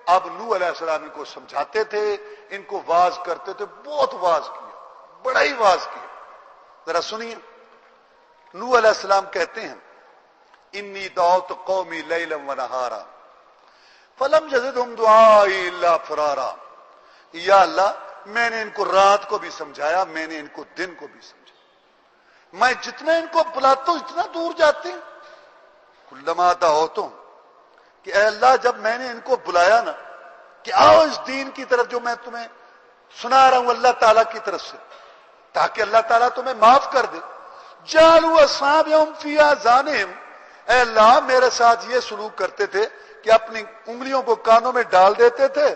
اب نوح علیہ السلام ان کو سمجھاتے تھے, ان کو واز کرتے تھے, بہت واز کیا, بڑا ہی واز کیا. ذرا سنیے, نوح علیہ السلام کہتے ہیں انی دعوت قومی لیلا ونہارا فلم یزدہم دعائی الا فرارا. یا اللہ میں نے ان کو رات کو بھی سمجھایا, میں نے ان کو دن کو بھی سمجھایا, میں جتنا ان کو بلاتا ہوں اتنا دور جاتے ہیں. کلما دعوتہم, کہ اے اللہ جب میں نے ان کو بلایا نا کہ آؤ اس دین کی طرف جو میں تمہیں سنا رہا ہوں اللہ تعالیٰ کی طرف سے, تاکہ اللہ تعالیٰ تمہیں معاف کر دے. جعلوا اصابعهم فی آذانہم, اے اللہ میرے ساتھ یہ سلوک کرتے تھے کہ اپنی انگلیوں کو کانوں میں ڈال دیتے تھے,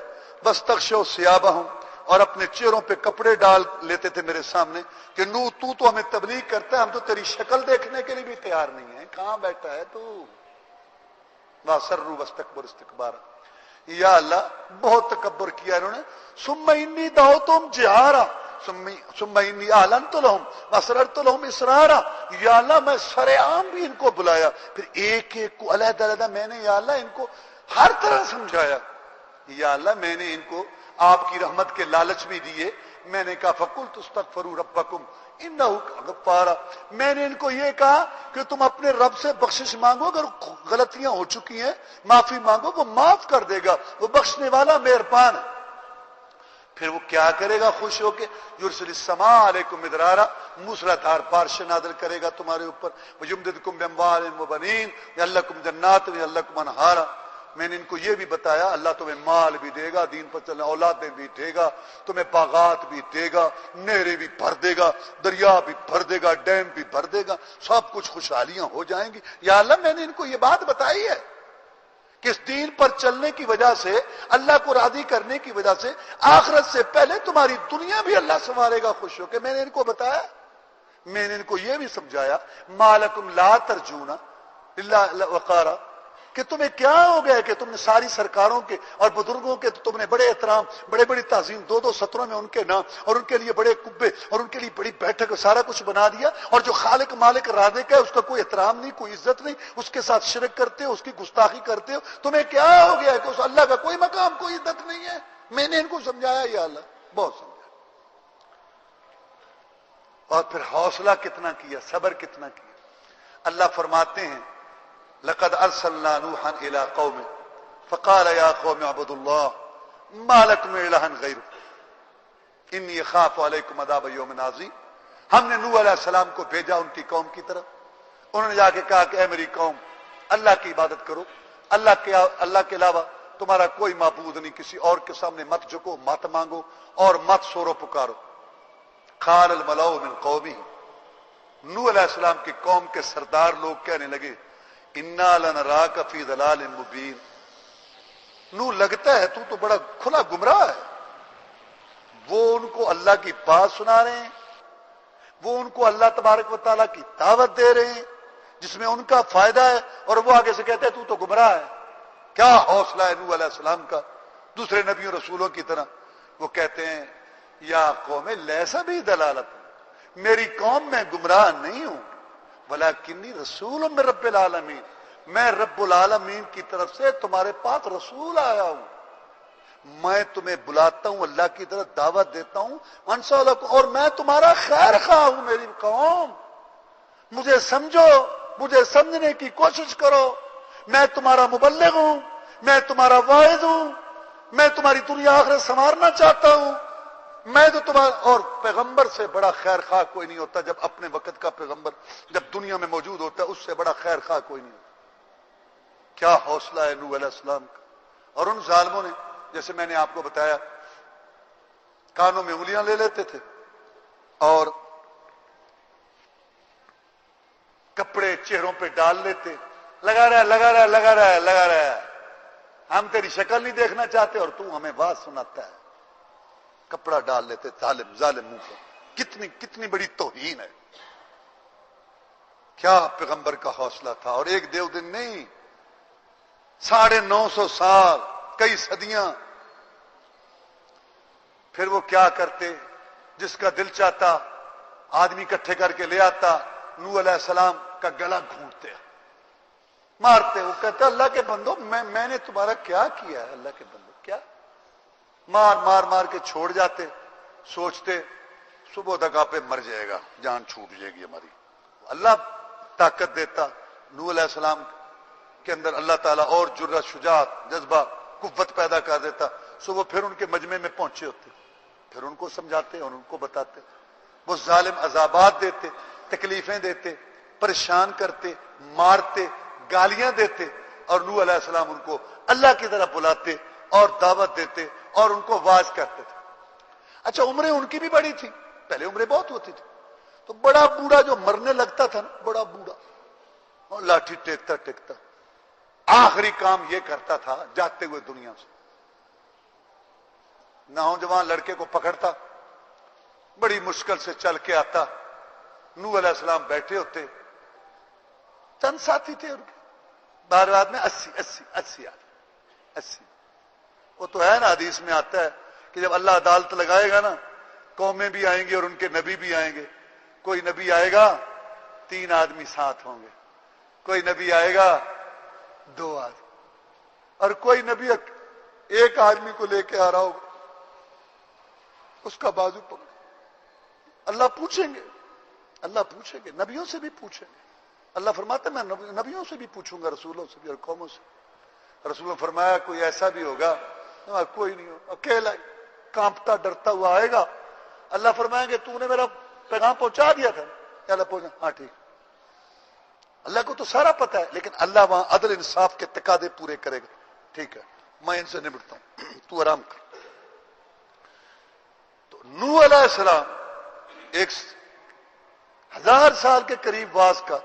واستغشوا ثیابہم, اور اپنے چہروں پہ کپڑے ڈال لیتے تھے میرے سامنے کہ نو تو ہمیں تبلیغ کرتا ہے, ہم تو تیری شکل دیکھنے کے لیے بھی تیار نہیں ہیں, کہاں بیٹھا ہے تو. واسروا واستکبروا استکبارا. یا اللہ بہت تکبر کیا انہوں نے. ثم انی دعوتہم جہارا ثم انی اعلنت لهم واسررت لهم اسرارا. یا اللہ میں سر عام بھی ان کو بلایا, پھر ایک ایک کو علیحدہ علیحدہ میں نے یا اللہ ان کو ہر طرح سمجھایا. یا اللہ میں نے ان کو آپ کی رحمت کے لالچ بھی دیے. میں نے کہا فقلت استغفروا ربکم انہ غفارا, میں نے ان کو یہ کہا کہ تم اپنے رب سے بخشش مانگو, اگر غلطیاں ہو چکی ہیں معافی مانگو, وہ معاف کر دے گا, وہ بخشنے والا مہربان ہے. پھر وہ کیا کرے گا خوش ہو کے, یرسل السماء علیکم مدرارا, موسلادھار بارش نازل کرے گا تمہارے اوپر. ویمددکم باموال وبنین یعلکم جنات یعلکم انہارا. میں نے ان کو یہ بھی بتایا اللہ تمہیں مال بھی دے گا, دین پر چلنا اولادیں بھی دے گا, تمہیں باغات بھی دے گا, نہریں بھی بھر دے گا, دریا بھی بھر دے گا, ڈیم بھی بھر دے گا, سب کچھ خوشحالیاں ہو جائیں گی. یا اللہ میں نے ان کو یہ بات بتائی ہے کہ اس دین پر چلنے کی وجہ سے, اللہ کو راضی کرنے کی وجہ سے آخرت سے پہلے تمہاری دنیا بھی اللہ سنوارے گا خوش ہو کے. میں نے ان کو بتایا, میں نے ان کو یہ بھی سمجھایا مالکم لا ترجون الا وقارا, کہ تمہیں کیا ہو گیا کہ تم نے ساری سرکاروں کے اور بزرگوں کے تم نے بڑے احترام, بڑے بڑی تعظیم, دو دو سطروں میں ان کے نام اور ان کے لیے بڑے کبے اور ان کے لیے بڑی بیٹھک سارا کچھ بنا دیا, اور جو خالق مالک رازق ہے اس کا کوئی احترام نہیں, کوئی عزت نہیں, اس کے ساتھ شرک کرتے ہو, اس کی گستاخی کرتے ہو. تمہیں کیا ہو گیا کہ اس اللہ کا کوئی مقام کوئی عزت نہیں ہے. میں نے ان کو سمجھایا یا اللہ, بہت سمجھایا. اور پھر حوصلہ کتنا کیا, صبر کتنا کیا. اللہ فرماتے ہیں لقد ارسلنا نوحا الى قومه فقال يا قوم اعبدوا الله ما لكم من اله غيره اني اخاف عليكم عذاب يوم عظيم. ہم نے نوح علیہ السلام کو بھیجا ان کی قوم کی طرف. انہوں نے جا کے کہا کہ اے میری قوم, اللہ کی عبادت کرو, اللہ کے علاوہ تمہارا کوئی معبود نہیں, کسی اور کے سامنے مت جھکو, مت مانگو اور مت سورو پکارو. قال الملأ من قومه, نوح علیہ السلام کی قوم کے سردار لوگ کہنے لگے انا لنراک فی ضلال مبین, نو لگتا ہے تو بڑا کھلا گمراہ ہے. وہ ان کو اللہ کی بات سنا رہے ہیں, وہ ان کو اللہ تبارک و تعالیٰ کی دعوت دے رہے ہیں جس میں ان کا فائدہ ہے, اور وہ آگے سے کہتے ہیں تو گمراہ ہے. کیا حوصلہ ہے نوح علیہ السلام کا, دوسرے نبیوں رسولوں کی طرح. وہ کہتے ہیں یا قوم لیسا بھی دلالت, میری قوم میں گمراہ نہیں ہوں, ولکنی رسول من رب العالمین, میں رب العالمین کی طرف سے تمہارے پاس رسول آیا ہوں. میں تمہیں بلاتا ہوں, اللہ کی طرف دعوت دیتا ہوں, اور میں تمہارا خیر خواہ ہوں. میری قوم مجھے سمجھو, مجھے سمجھنے کی کوشش کرو. میں تمہارا مبلغ ہوں, میں تمہارا واعظ ہوں, میں تمہاری دنیا آخرت سنوارنا چاہتا ہوں. میں تو تمہارا, اور پیغمبر سے بڑا خیر خواہ کوئی نہیں ہوتا. جب اپنے وقت کا پیغمبر جب دنیا میں موجود ہوتا ہے, اس سے بڑا خیر خواہ کوئی نہیں ہوتا. کیا حوصلہ ہے نوح علیہ السلام کا. اور ان ظالموں نے, جیسے میں نے آپ کو بتایا, کانوں میں انگلیاں لے لیتے تھے اور کپڑے چہروں پہ ڈال لیتے, لگا رہا ہے لگا رہا ہے لگا رہا ہے لگا رہا ہے, ہم تیری شکل نہیں دیکھنا چاہتے اور تو ہمیں بات سناتا ہے. کپڑا ڈال لیتے, ظالم ظالم منہ پر. کتنی بڑی توہین ہے. کیا پیغمبر کا حوصلہ تھا. اور ایک دیو دن نہیں, 950 سال, کئی صدیاں. پھر وہ کیا کرتے, جس کا دل چاہتا آدمی اکٹھے کر کے لے آتا, نوح علیہ السلام کا گلا گھونٹتے, مارتے. وہ کہتے اللہ کے بندو میں نے تمہارا کیا کیا ہے؟ اللہ کے بندو کیا؟ مار مار مار کے چھوڑ جاتے. سوچتے صبح تک آپ پہ مر جائے گا, جان چھوٹ جائے گی ہماری. اللہ طاقت دیتا. نوح علیہ السلام کے اندر اللہ تعالیٰ اور جرأت, شجاعت, جذبہ, قوت پیدا کر دیتا. صبح پھر ان کے مجمع میں پہنچے ہوتے, پھر ان کو سمجھاتے اور ان کو بتاتے. وہ ظالم عذابات دیتے, تکلیفیں دیتے, پریشان کرتے, مارتے, گالیاں دیتے, اور نوح علیہ السلام ان کو اللہ کی طرف بلاتے اور دعوت دیتے اور ان کو واعظ کرتے تھے. اچھا, عمریں ان کی بھی بڑی تھی, پہلے عمریں بہت ہوتی تھی. تو بڑا بوڑھا جو مرنے لگتا تھا نا, بڑا بوڑھا, اور لاٹھی ٹیکتا ٹیکتا آخری کام یہ کرتا تھا جاتے ہوئے دنیا سے. نوجوان لڑکے کو پکڑتا, بڑی مشکل سے چل کے آتا. نوح علیہ السلام بیٹھے ہوتے, چند ساتھی تھے ان کے, بار بعد میں 80 آدمی. وہ تو ہے نا, حدیث میں آتا ہے کہ جب اللہ عدالت لگائے گا نا, قومیں بھی آئیں گے اور ان کے نبی بھی آئیں گے. کوئی نبی آئے گا 3 آدمی ساتھ ہوں گے, کوئی نبی آئے گا 2 آدمی, اور کوئی نبی 1 آدمی کو لے کے آ رہا ہوگا, اس کا بازو پکڑ. اللہ پوچھیں گے, نبیوں سے بھی پوچھیں گے. اللہ فرماتا ہے میں نبیوں سے بھی پوچھوں گا, رسولوں سے بھی اور قوموں سے. رسولوں نے فرمایا کوئی ایسا بھی ہوگا, کوئی نہیں ہوگا, اکیلا کانپتا ڈرتا ہوا آئے گا. اللہ فرمائیں گے تو نے میرا پیغام پہنچا دیا تھا؟ اللہ پہنچا, ہاں ٹھیک. اللہ کو تو سارا پتا ہے, لیکن اللہ وہاں عدل انصاف کے تقاضے پورے کرے گا. ٹھیک ہے, میں ان سے نمٹتا ہوں, تو آرام کر. تو نوح علیہ السلام 1000 سال کے قریب واز کا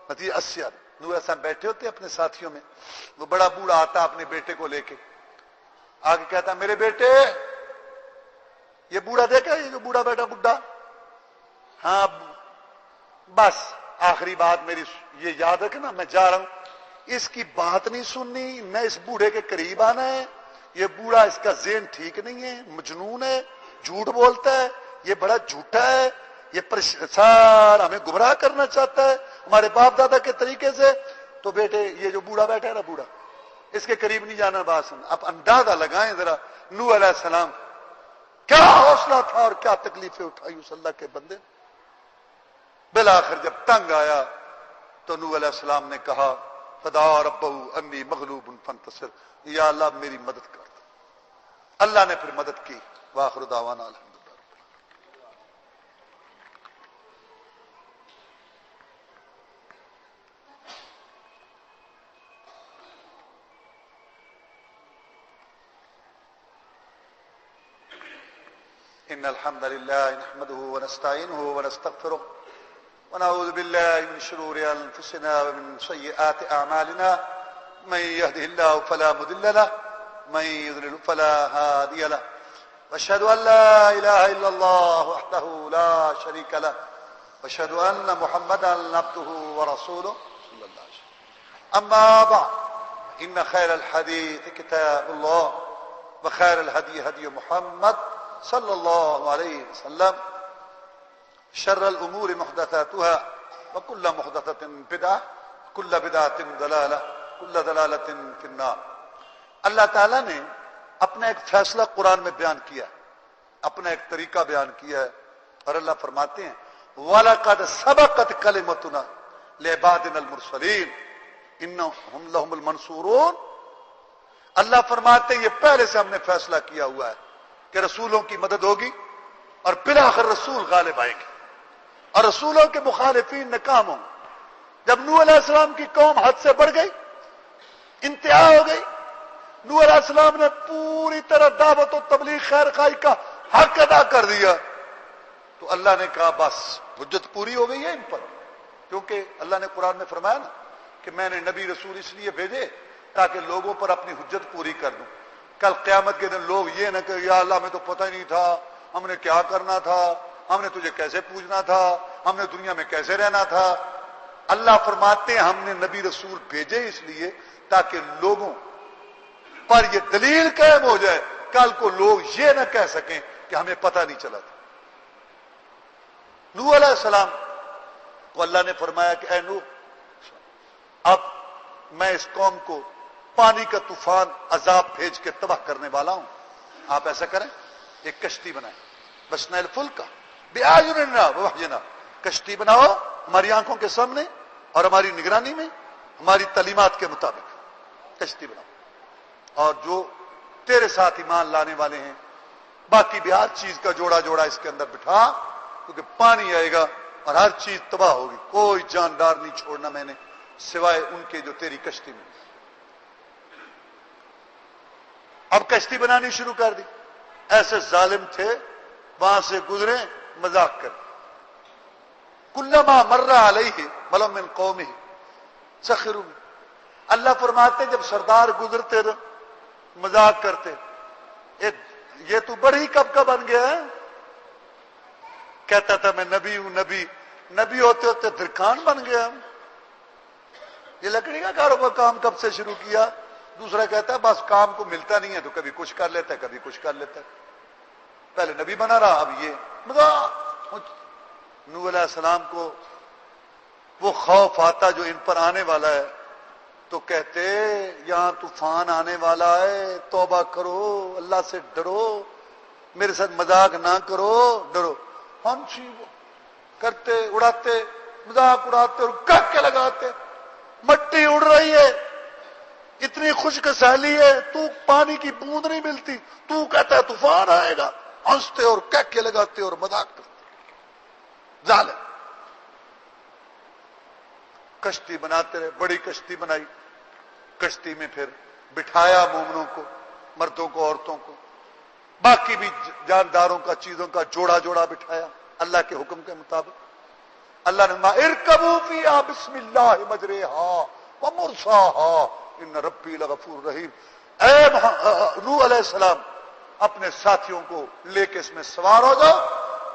نتیجہ 80 آدمی. نوح علیہ السلام بیٹھے ہوتے اپنے ساتھیوں میں. وہ بڑا بوڑھا آتا اپنے بیٹے کو لے کے, آگے کہتا میرے بیٹے, یہ بوڑھا دیکھا, یہ جو بوڑھا بیٹا بڈھا, ہاں بس آخری بات میری یہ یاد رکھنا, میں جا رہا ہوں, اس کی بات نہیں سننی, میں اس بوڑھے کے قریب آنا ہے. یہ بوڑھا, اس کا ذہن ٹھیک نہیں ہے, مجنون ہے, جھوٹ بولتا ہے, یہ بڑا جھوٹا ہے, یہ سارا ہمیں گمراہ کرنا چاہتا ہے ہمارے باپ دادا کے طریقے سے. تو بیٹے یہ جو بوڑھا بیٹھا ہے نا, بوڑھا, اس کے قریب نہیں جانا. بات سن, اب اندازہ لگائیں ذرا نوح علیہ السلام کیا حوصلہ تھا اور کیا تکلیفیں اٹھائی اس اللہ کے بندے. بالآخر جب تنگ آیا تو نوح علیہ السلام نے کہا فدعا ربہ انی مغلوب فانتصر, یا اللہ میری مدد کر. اللہ نے پھر مدد کی. وآخر دعوانا الحمدللہ. إن الحمد لله نحمده ونستعينه ونستغفره ونعوذ بالله من شرور أنفسنا ومن سيئات أعمالنا من يهده الله فلا مضل له من يضلل فلا هادي له وأشهد أن لا إله إلا الله وحده لا شريك له وأشهد أن محمدا عبده ورسوله صلى الله عليه وسلم. أما بعد إن خير الحديث كتاب الله وخير الهدي هدي محمد صلى الله عليه وسلم. شر الأمور محدثاتها وكل محدثة بدعة كل بدعة ضلالة كل ضلالة في النار. اللہ تعالیٰ نے اپنا ایک فیصلہ قرآن میں بیان کیا, اپنا ایک طریقہ بیان کیا ہے, اور اللہ فرماتے ہیں وَلَقَدْ سَبَقَتْ كَلِمَتُنَا لِعِبَادِنَا الْمُرْسَلِينَ إِنَّهُمْ لَهُمُ الْمَنْصُورُونَ. اللہ فرماتے ہیں یہ پہلے سے ہم نے فیصلہ کیا ہوا ہے کہ رسولوں کی مدد ہوگی اور بالآخر رسول غالب آئیں گے اور رسولوں کے مخالفین ناکام ہوں گے. جب نوح علیہ السلام کی قوم حد سے بڑھ گئی, انتہا ہو گئی, نوح علیہ السلام نے پوری طرح دعوت و تبلیغ خیر خواہی کا حق ادا کر دیا, تو اللہ نے کہا بس حجت پوری ہو گئی ہے ان پر. کیونکہ اللہ نے قرآن میں فرمایا نا کہ میں نے نبی رسول اس لیے بھیجے تاکہ لوگوں پر اپنی حجت پوری کر دوں. کل قیامت کے دن لوگ یہ نہ کہ یا اللہ ہمیں تو پتہ ہی نہیں تھا, ہم نے کیا کرنا تھا, ہم نے تجھے کیسے پوجنا تھا, ہم نے دنیا میں کیسے رہنا تھا. اللہ فرماتے ہیں ہم نے نبی رسول بھیجے اس لیے تاکہ لوگوں پر یہ دلیل قائم ہو جائے, کل کو لوگ یہ نہ کہہ سکیں کہ ہمیں پتہ نہیں چلا تھا. نوح علیہ السلام کو اللہ نے فرمایا کہ اے نوح, اب میں اس قوم کو پانی کا طوفان عذاب بھیج کے تباہ کرنے والا ہوں، آپ ایسا کریں، ایک کشتی بنائیں، بس نیل فل کا بِأَعْيُنِنَا وَوَحْيِنَا، کشتی بناؤ ہماری آنکھوں کے سامنے اور ہماری نگرانی میں، ہماری تعلیمات کے مطابق کشتی بناؤ، اور جو تیرے ساتھ ایمان لانے والے ہیں باقی بھی ہر چیز کا جوڑا جوڑا اس کے اندر بٹھا، کیونکہ پانی آئے گا اور ہر چیز تباہ ہوگی، کوئی جاندار نہیں چھوڑنا میں نے سوائے ان کے جو تیری کشتی میں۔ اب کشتی بنانی شروع کر دی، ایسے ظالم تھے وہاں سے گزرے مذاق کر، کلما مر علیہ ملأ من قومہ سخروا منہ، اللہ فرماتے جب سردار گزرتے مذاق کرتے، یہ تو بڑی کب کا بن گیا ہے، کہتا تھا میں نبی ہوں، نبی ہوتے ہوتے درکان بن گیا، یہ لکڑی کا کاروبار کام کب سے شروع کیا، دوسرا کہتا ہے بس کام کو ملتا نہیں ہے تو کبھی کچھ کر لیتا ہے کبھی کچھ کر لیتا ہے، پہلے نبی بنا رہا اب یہ مذاق۔ نوح علیہ السلام کو وہ خوف آتا جو ان پر آنے والا ہے تو کہتے یہاں طوفان آنے والا ہے، توبہ کرو، اللہ سے ڈرو، میرے ساتھ مذاق نہ کرو، ڈرو۔ ہم کرتے اڑاتے مذاق اڑاتے اور کہہ کے لگاتے، مٹی اڑ رہی ہے، اتنی خشک سیلی ہے، تو پانی کی بوند نہیں ملتی، تو کہتا ہے طوفان آئے گا، ہنستے اور کہہ کے لگاتے اور مذاق کرتے، ظالم۔ کشتی بناتے رہے، بڑی کشتی بنائی، کشتی میں پھر بٹھایا مومنوں کو، مردوں کو، عورتوں کو، باقی بھی جانداروں کا چیزوں کا جوڑا جوڑا بٹھایا اللہ کے حکم کے مطابق۔ اللہ نے فرمایا ارکبوا فیہا بسم اللہ مجریہا ومرساہا ان ربی لغفور رحیم۔ اے نوح علیہ السلام اپنے ساتھیوں کو لے کے اس میں سوار ہو جاؤ،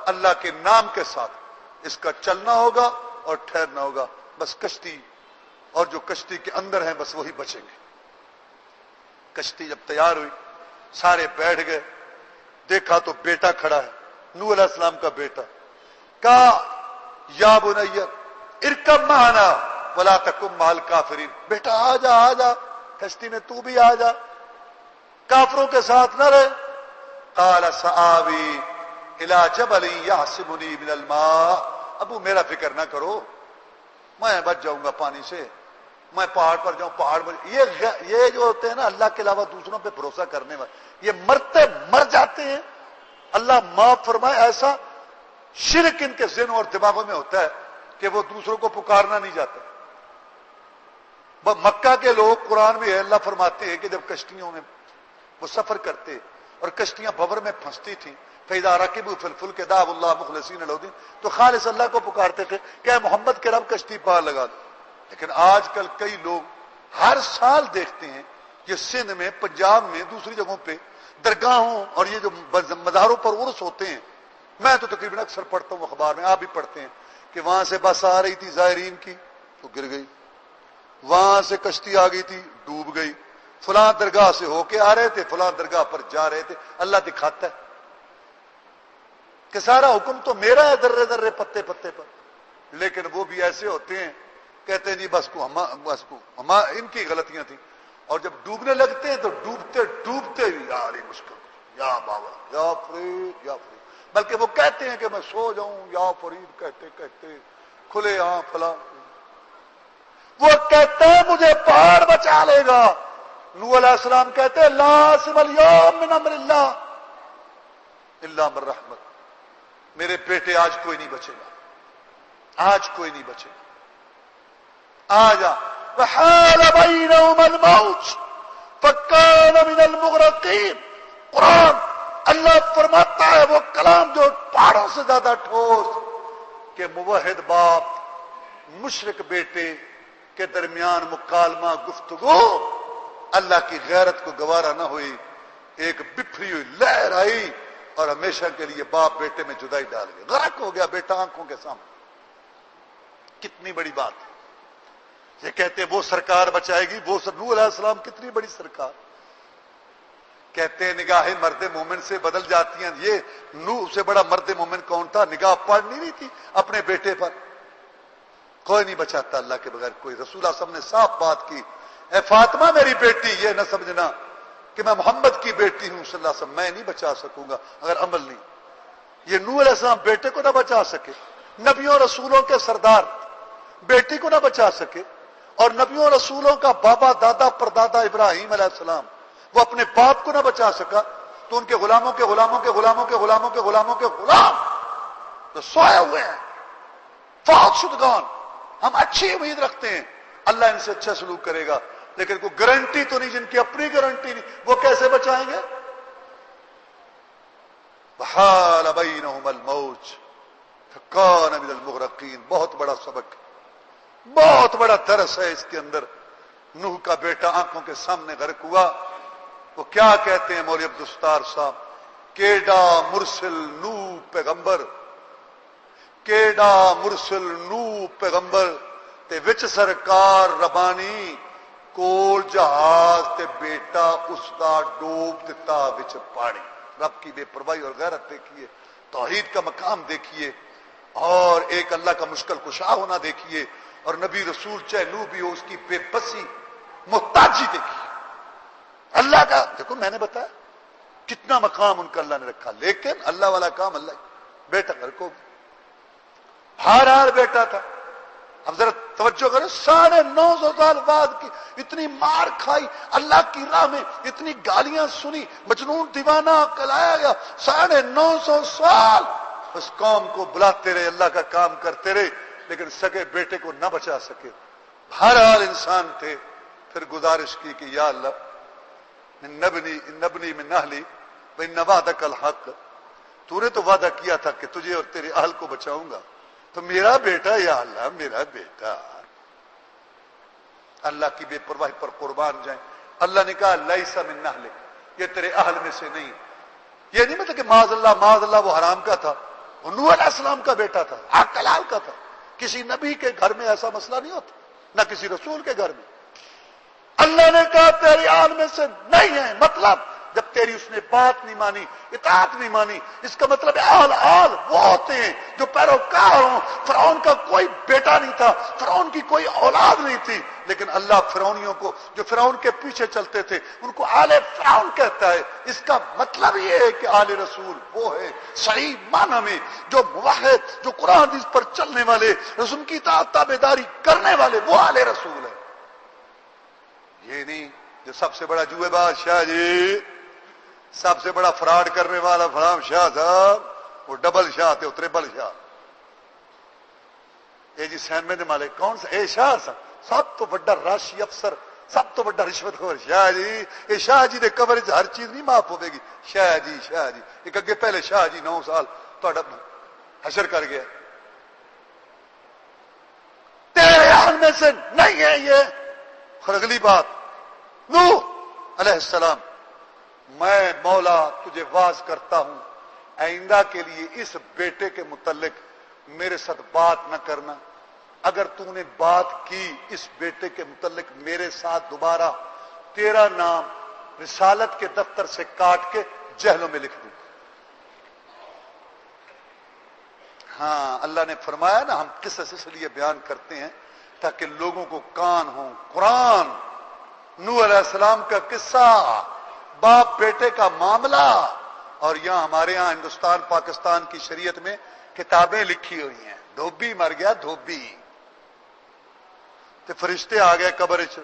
اللہ کے نام کے ساتھ اس کا چلنا ہوگا اور ٹھہرنا ہوگا، بس کشتی اور جو کشتی کے اندر ہیں بس وہی بچیں گے۔ کشتی جب تیار ہوئی سارے بیٹھ گئے، دیکھا تو بیٹا کھڑا ہے، نوح علیہ السلام کا بیٹا، کہا یا بنی ارکب معنا ولا تکن مع الکافرین، بیٹا آ جا کشتی میں تو بھی آ جا، کافروں کے ساتھ نہ رہے۔ قال سآوی الی جبل یعصمنی من الماء، ابو میرا فکر نہ کرو، میں بچ جاؤں گا پانی سے، میں پہاڑ پر جاؤں، پہاڑ پر یہ جو ہوتے ہیں نا اللہ کے علاوہ دوسروں پہ بھروسہ کرنے والے، یہ مرتے مر جاتے ہیں، اللہ معاف فرمائے۔ ایسا شرک ان کے ذہنوں اور دماغوں میں ہوتا ہے کہ وہ دوسروں کو پکارنا نہیں جاتا۔ مکہ کے لوگ قرآن میں ہے اللہ فرماتے ہیں کہ جب کشتیوں میں وہ سفر کرتے اور کشتیاں بھور میں پھنستی تھیں، فَإِذَا رَكِبُوا فِي الْفُلْكِ دَعَوُا اللَّهَ مُخْلِصِينَ لَهُ الدِّينَ، تو خالص اللہ کو پکارتے تھے کہ اے محمد کے رب کشتی پار لگا دو۔ لیکن آج کل کئی لوگ ہر سال دیکھتے ہیں یہ سندھ میں، پنجاب میں، دوسری جگہوں پہ درگاہوں اور یہ جو مزاروں پر عرس ہوتے ہیں، میں تو تقریباً اکثر پڑھتا ہوں اخبار میں، آپ بھی پڑھتے ہیں کہ وہاں سے بس آ رہی تھی زائرین کی تو گر گئی، وہاں سے کشتی آ گئی تھی ڈوب گئی، فلاں درگاہ سے ہو کے آ رہے تھے فلاں درگاہ پر جا رہے تھے، اللہ دکھاتا ہے کہ سارا حکم تو میرا ہے ذرے ذرے پتے پتے پر، لیکن وہ بھی ایسے ہوتے ہیں کہتے ہیں جی بس کو ان کی غلطیاں تھیں، اور جب ڈوبنے لگتے ہیں تو ڈوبتے ڈوبتے یار مشکل یا بابا یا فرید یا فرید، بلکہ وہ کہتے ہیں کہ میں سو جاؤں یا فرید کہتے کہتے کھلے ہاں فلاں، وہ کہتے ہیں مجھے پہاڑ بچا لے گا۔ نوح علیہ السلام کہتے ہیں لا عاصم اليوم من امر اللہ الا من رحمت، میرے بیٹے آج کوئی نہیں بچے گا، آج کوئی نہیں بچے گا، آ جا۔ وحال بینہم الموج فکان من المغرقین، قرآن اللہ فرماتا ہے وہ کلام جو پہاڑوں سے زیادہ ٹھوس کہ موحد باپ مشرک بیٹے کے درمیان مکالمہ گفتگو، اللہ کی غیرت کو گوارا نہ ہوئی، ایک بکھری ہوئی لہر آئی اور ہمیشہ کے لیے باپ بیٹے میں جدائی ڈال گئے، غرق ہو گیا بیٹا آنکھوں کے سامنے۔ کتنی بڑی بات ہے، یہ کہتے وہ سرکار بچائے گی، وہ نوح علیہ السلام کتنی بڑی سرکار، کہتے ہیں نگاہیں مرد مومن سے بدل جاتی ہیں، یہ نوح سے بڑا مرد مومن کون تھا، نگاہ پڑ نہیں رہی تھی اپنے بیٹے پر۔ کوئی نہیں بچاتا اللہ کے بغیر، کوئی رسول اللہ صلی اللہ علیہ وسلم نے صاف بات کی اے فاطمہ میری بیٹی، یہ نہ سمجھنا کہ میں محمد کی بیٹی ہوں صلی اللہ علیہ وسلم، میں نہیں بچا سکوں گا اگر عمل نہیں۔ یہ نوح علیہ السلام بیٹے کو نہ بچا سکے، نبیوں رسولوں کے سردار بیٹی کو نہ بچا سکے، اور نبیوں رسولوں کا بابا دادا پردادا ابراہیم علیہ السلام وہ اپنے باپ کو نہ بچا سکا، تو ان کے غلاموں کے غلاموں کے غلاموں کے غلاموں کے غلاموں کے غلام تو سوئے ہوئے ہیں، فوت شدگان۔ ہم اچھی امید رکھتے ہیں اللہ ان سے اچھا سلوک کرے گا، لیکن کوئی گارنٹی تو نہیں، جن کی اپنی گارنٹی نہیں وہ کیسے بچائیں گے؟ وحال بینہم الموج فکان من المغرقین۔ بہت بڑا سبق، بہت بڑا درس ہے اس کے اندر۔ نوح کا بیٹا آنکھوں کے سامنے غرق ہوا، وہ کیا کہتے ہیں مولوی عبدالستار صاحب، کیڈا مرسل نوح پیغمبر، کیڈا مرسل نوح پیغمبر تے وچ سرکار ربانی کول جہاز تے بیٹا اس دا ڈوب دتا وچ پانی۔ رب کی بے پرواہی اور غیرت دیکھیے، توحید کا مقام دیکھیے، اور ایک اللہ کا مشکل کشا ہونا دیکھیے، اور نبی رسول چاہے نوح بھی ہو اس کی بے بسی محتاجی دیکھیے۔ اللہ کا دیکھو، میں نے بتایا کتنا مقام ان کا اللہ نے رکھا، لیکن اللہ والا کام اللہ بیٹا گھر کو ہار ہار بیٹا تھا۔ اب ذرا توجہ کرو، 950 سال بعد کی اتنی مار کھائی اللہ کی راہ میں، اتنی گالیاں سنی، مجنون دیوانہ کلایا گیا، 950 سال اس قوم کو بلاتے رہے، اللہ کا کام کرتے رہے، لیکن سگے بیٹے کو نہ بچا سکے۔ بہرحال انسان تھے، پھر گزارش کی کہ یا اللہ نبنی من اہلی وان وعدک الحق، تو نے تو وعدہ کیا تھا کہ تجھے اور تیرے اہل کو بچاؤں گا، تو میرا بیٹا یا اللہ میرا بیٹا۔ اللہ کی بے پرواہی پر قربان جائیں۔ اللہ نے کہا لیس من اہلک، یہ تیرے اہل میں سے نہیں۔ یہ نہیں مطلب کہ معاذ اللہ وہ حرام کا تھا، وہ نوح علیہ السلام کا بیٹا تھا، حق حلال کا تھا۔ کسی نبی کے گھر میں ایسا مسئلہ نہیں ہوتا، نہ کسی رسول کے گھر میں۔ اللہ نے کہا تیری آل میں سے نہیں ہے، مطلب جب تیری اس نے بات نہیں مانی، اطاعت نہیں مانی، اس کا مطلب آل وہ ہوتے ہیں جو پیروکار ہوں۔ فرعون کا کوئی بیٹا نہیں تھا، فرعون کی کوئی اولاد نہیں تھی، لیکن اللہ فرعونیوں کو جو فرعون کے پیچھے چلتے تھے ان کو آل فرعون کہتا ہے۔ اس کا مطلب یہ ہے کہ آل رسول وہ ہے صحیح معنی میں جو موحد، جو قرآن حدیث پر چلنے والے، رسول کی اطاعت تابعداری کرنے والے، وہ آل رسول ہے۔ یہ نہیں جو سب سے بڑا جوئے باز شاہ جی، سب سے بڑا فراڈ کرنے والا فلام شاہ صاحب، وہ ڈبل شاہ تھے، ٹرپل شاہ۔ اے جی سین میں مالک کون سا؟ اے شاہ صاحب سب تو بڑا راشی افسر، سب تو بڑا رشوت خور شاہ جی۔ اے شاہ جی دے قبر وچ ہر چیز نہیں معاف ہوے گی۔ شاہ جی ایک اگے پہلے شاہ جی 9 سال تہاڈا حشر کر گیا، تیرے حال میں سے نہیں ہے یہ۔ اور اگلی بات، نوح علیہ السلام، میں مولا تجھے واز کرتا ہوں، آئندہ کے لیے اس بیٹے کے متعلق میرے ساتھ بات نہ کرنا۔ اگر تو نے بات کی اس بیٹے کے متعلق میرے ساتھ دوبارہ، تیرا نام رسالت کے دفتر سے کاٹ کے جہلوں میں لکھ دوں۔ ہاں اللہ نے فرمایا نا، ہم قصص اس لیے بیان کرتے ہیں تاکہ لوگوں کو کان ہوں۔ قرآن، نوح علیہ السلام کا قصہ، باپ بیٹے کا معاملہ، اور یہاں ہمارے یہاں ہندوستان پاکستان کی شریعت میں کتابیں لکھی ہوئی ہیں۔ دھوبی مر گیا، دھوبی، تو فرشتے آ گئے قبر چ،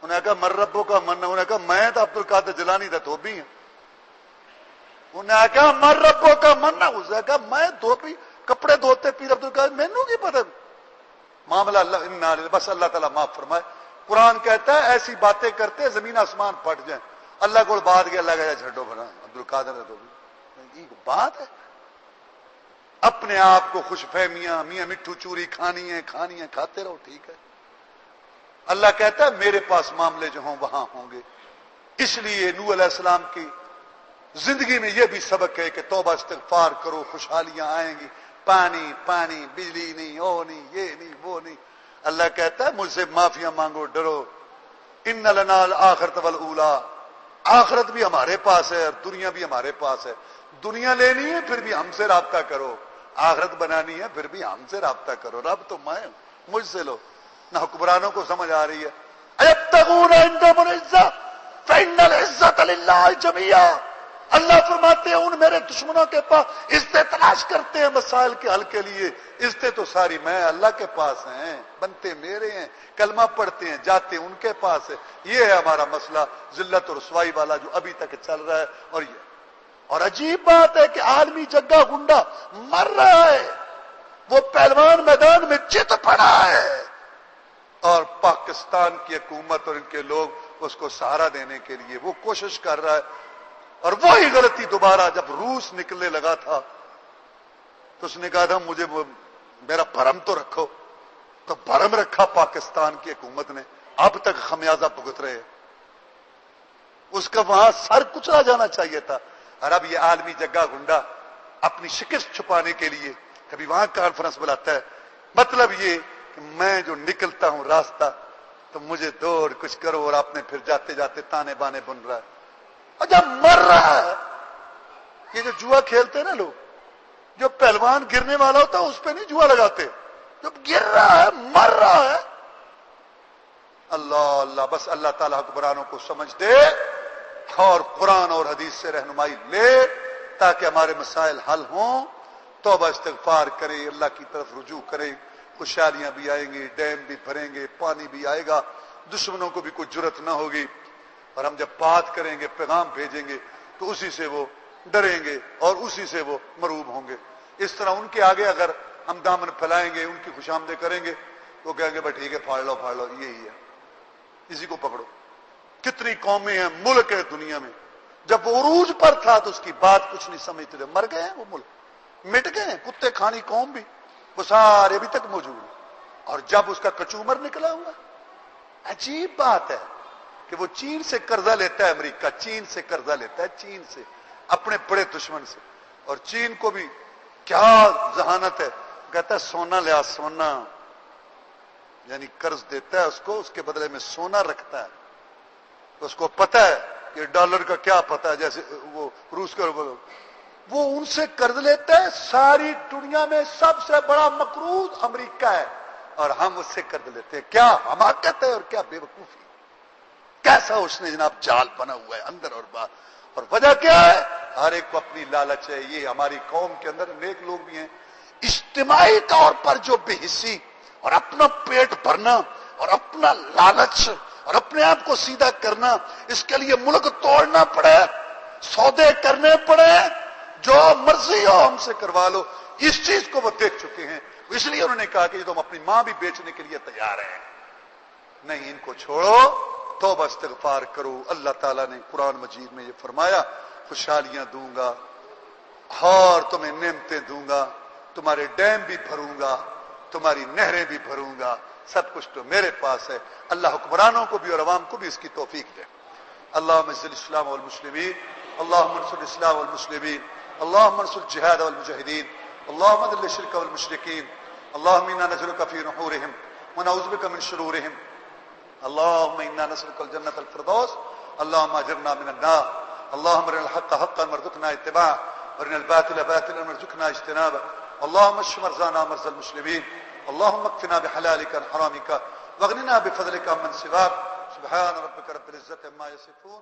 انہیں کہا مر ربوں کا من، انہیں کہا میں تو عبد القادر جیلانی دا دھوبی ہوں۔ انہیں کہا مر ربوں کا من، اسے کہا میں دھوبی، کپڑے دھوتے پیر عبد القادر، مینوں کی پتہ۔ معاملہ اللہ، بس اللہ تعالیٰ معاف فرمائے۔ قرآن کہتا ہے ایسی باتیں کرتے زمین آسمان پھٹ جائیں۔ اللہ کو بات گیا، اللہ کا جھڈو بنا عبد القادر دھوبی، بات ہے۔ اپنے آپ کو خوش فہمیاں، میاں مٹھو چوری کھانی ہے کھاتے رہو، ٹھیک ہے۔ اللہ کہتا ہے میرے پاس معاملے جو ہوں وہاں ہوں گے۔ اس لیے نوح علیہ السلام کی زندگی میں یہ بھی سبق ہے کہ توبہ استغفار کرو، خوشحالیاں آئیں گی۔ پانی بجلی نہیں، وہ نہیں، یہ نہیں، وہ نہیں۔ اللہ کہتا ہے مجھ سے معافیاں مانگو، ڈرو۔ ان لنا الآخرۃ والاولی، آخرت بھی ہمارے پاس ہے اور دنیا بھی ہمارے پاس ہے۔ دنیا لینی ہے پھر بھی ہم سے رابطہ کرو، آخرت بنانی ہے پھر بھی ہم سے رابطہ کرو۔ رب تو میں ہوں، مجھ سے لو۔ نہ حکمرانوں کو سمجھ آ رہی ہے، ايبتغون عندهم العزة فإن العزة لله جميعا. اللہ فرماتے ہیں ان میرے دشمنوں کے پاس عزتیں تلاش کرتے ہیں مسائل کے حل کے لیے، عزتیں تو ساری میں اللہ کے پاس ہیں، بنتے میرے ہیں، کلمہ پڑھتے ہیں جاتے ان کے پاس ہے. یہ ہے ہمارا مسئلہ ذلت اور رسوائی والا جو ابھی تک چل رہا ہے. اور عجیب بات ہے کہ عالمی جگہ گنڈا مر رہا ہے، وہ پہلوان میدان میں چت پڑا ہے، اور پاکستان کی حکومت اور ان کے لوگ اس کو سہارا دینے کے لیے وہ کوشش کر رہا ہے. اور وہی غلطی دوبارہ جب روس نکلنے لگا تھا تو اس نے کہا تھا مجھے میرا بھرم تو رکھو، تو بھرم رکھا پاکستان کی حکومت نے، اب تک خمیازہ بھگت رہے. اس کا وہاں سر کچلا جانا چاہیے تھا. اور اب یہ عالمی جگہ گنڈا اپنی شکست چھپانے کے لیے کبھی وہاں کانفرنس بلاتا ہے. مطلب یہ کہ میں جو نکلتا ہوں راستہ تو مجھے دو اور کچھ کرو، اور آپ نے پھر جاتے جاتے تانے بانے بن رہا ہے. اور جب مر رہا ہے، یہ جو جوا کھیلتے ہیں نا لوگ، جو پہلوان گرنے والا ہوتا ہے اس پہ نہیں جوا لگاتے، جب گر رہا ہے مر رہا ہے. اللہ اللہ، بس اللہ تعالیٰ حکمرانوں کو سمجھ دے اور قرآن اور حدیث سے رہنمائی لے تاکہ ہمارے مسائل حل ہوں. توبہ استغفار کرے، اللہ کی طرف رجوع کرے، خوشحالیاں بھی آئیں گی، ڈیم بھی بھریں گے، پانی بھی آئے گا، دشمنوں کو بھی کوئی جرت نہ ہوگی. اور ہم جب بات کریں گے، پیغام بھیجیں گے تو اسی سے وہ ڈریں گے اور اسی سے وہ مروب ہوں گے. اس طرح ان کے آگے اگر ہم دامن پھیلائیں گے، ان کی خوش آمدیں کریں گے، وہ کہیں گے بھائی ٹھیک ہے، پھاڑ لو، یہی ہے، اسی کو پکڑو. کتنی قومیں ہیں، ملک ہے دنیا میں، جب وہ عروج پر تھا تو اس کی بات کچھ نہیں سمجھتے تھے، مر گئے ہیں وہ ملک، مٹ گئے ہیں. کتے کھانی قوم بھی وہ سارے ابھی تک موجود ہیں. اور جب اس کا کچومر نکلا ہوا، عجیب بات ہے کہ وہ چین سے قرضہ لیتا ہے، امریکہ چین سے قرضہ لیتا ہے، چین سے، اپنے بڑے دشمن سے. اور چین کو بھی کیا ذہانت ہے، کہتا ہے سونا لیا، سونا، یعنی قرض دیتا ہے اس کو، اس کے بدلے میں سونا رکھتا ہے. اس کو پتا ہے کہ ڈالر کا کیا پتا ہے، جیسے وہ روس کا وہ ان سے قرض لیتا ہے. ساری دنیا میں سب سے بڑا مقروض امریکہ ہے اور ہم اس سے قرض لیتے ہیں. کیا حماقت ہے اور کیا بے وقوفی، کیسا اس نے جناب جال بنا ہوا ہے اندر اور باہر. اور وجہ کیا ہے؟ ہر ایک کو اپنی لالچ ہے. یہ ہماری قوم کے اندر نیک لوگ بھی ہیں، اجتماعی طور پر جو بے حسی اور اپنا پیٹ بھرنا اور اپنا لالچ اور اپنے آپ کو سیدھا کرنا، اس کے لیے ملک توڑنا پڑے، سودے کرنے پڑے، جو مرضی ہو ہم سے کروا لو. اس چیز کو وہ دیکھ چکے ہیں، اس لیے انہوں نے کہا کہ تم اپنی ماں بھی بیچنے کے لیے تیار ہیں. نہیں، ان کو چھوڑو، توبہ استغفار کرو. اللہ تعالیٰ نے قرآن مجید میں یہ فرمایا، خوشحالیاں دوں گا اور تمہیں نعمتیں دوں گا، تمہارے ڈیم بھی بھروں گا، تمہاری نہریں بھی بھروں گا، سب کچھ تو میرے پاس ہے. اللہ حکمرانوں کو بھی اور عوام کو بھی اس کی توفیق دے. اللہم انصر الاسلام والمسلمین، اللہم انصر الاسلام والمسلمین، اللہم انصر الجہاد والمجاہدین، اللہم اذل الشرک والمشرکین، اللہم انا نجعلک فی نحورہم ونعوذ بک من شرورہم، اللہم انا نسألک الجنة الفردوس، اللہم اجرنا من النار، اللہم ارنا الحق حقا وارزقنا اتباعہ وارنا الباطل باطلا وارزقنا اجتنابہ، اللہم اشف مرضانا مرضى المسلمین، اللہم اکفنا بحلالک عن حرامک واغننا بفضلک عمن سواک. سبحان ربک رب العزة عما یصفون.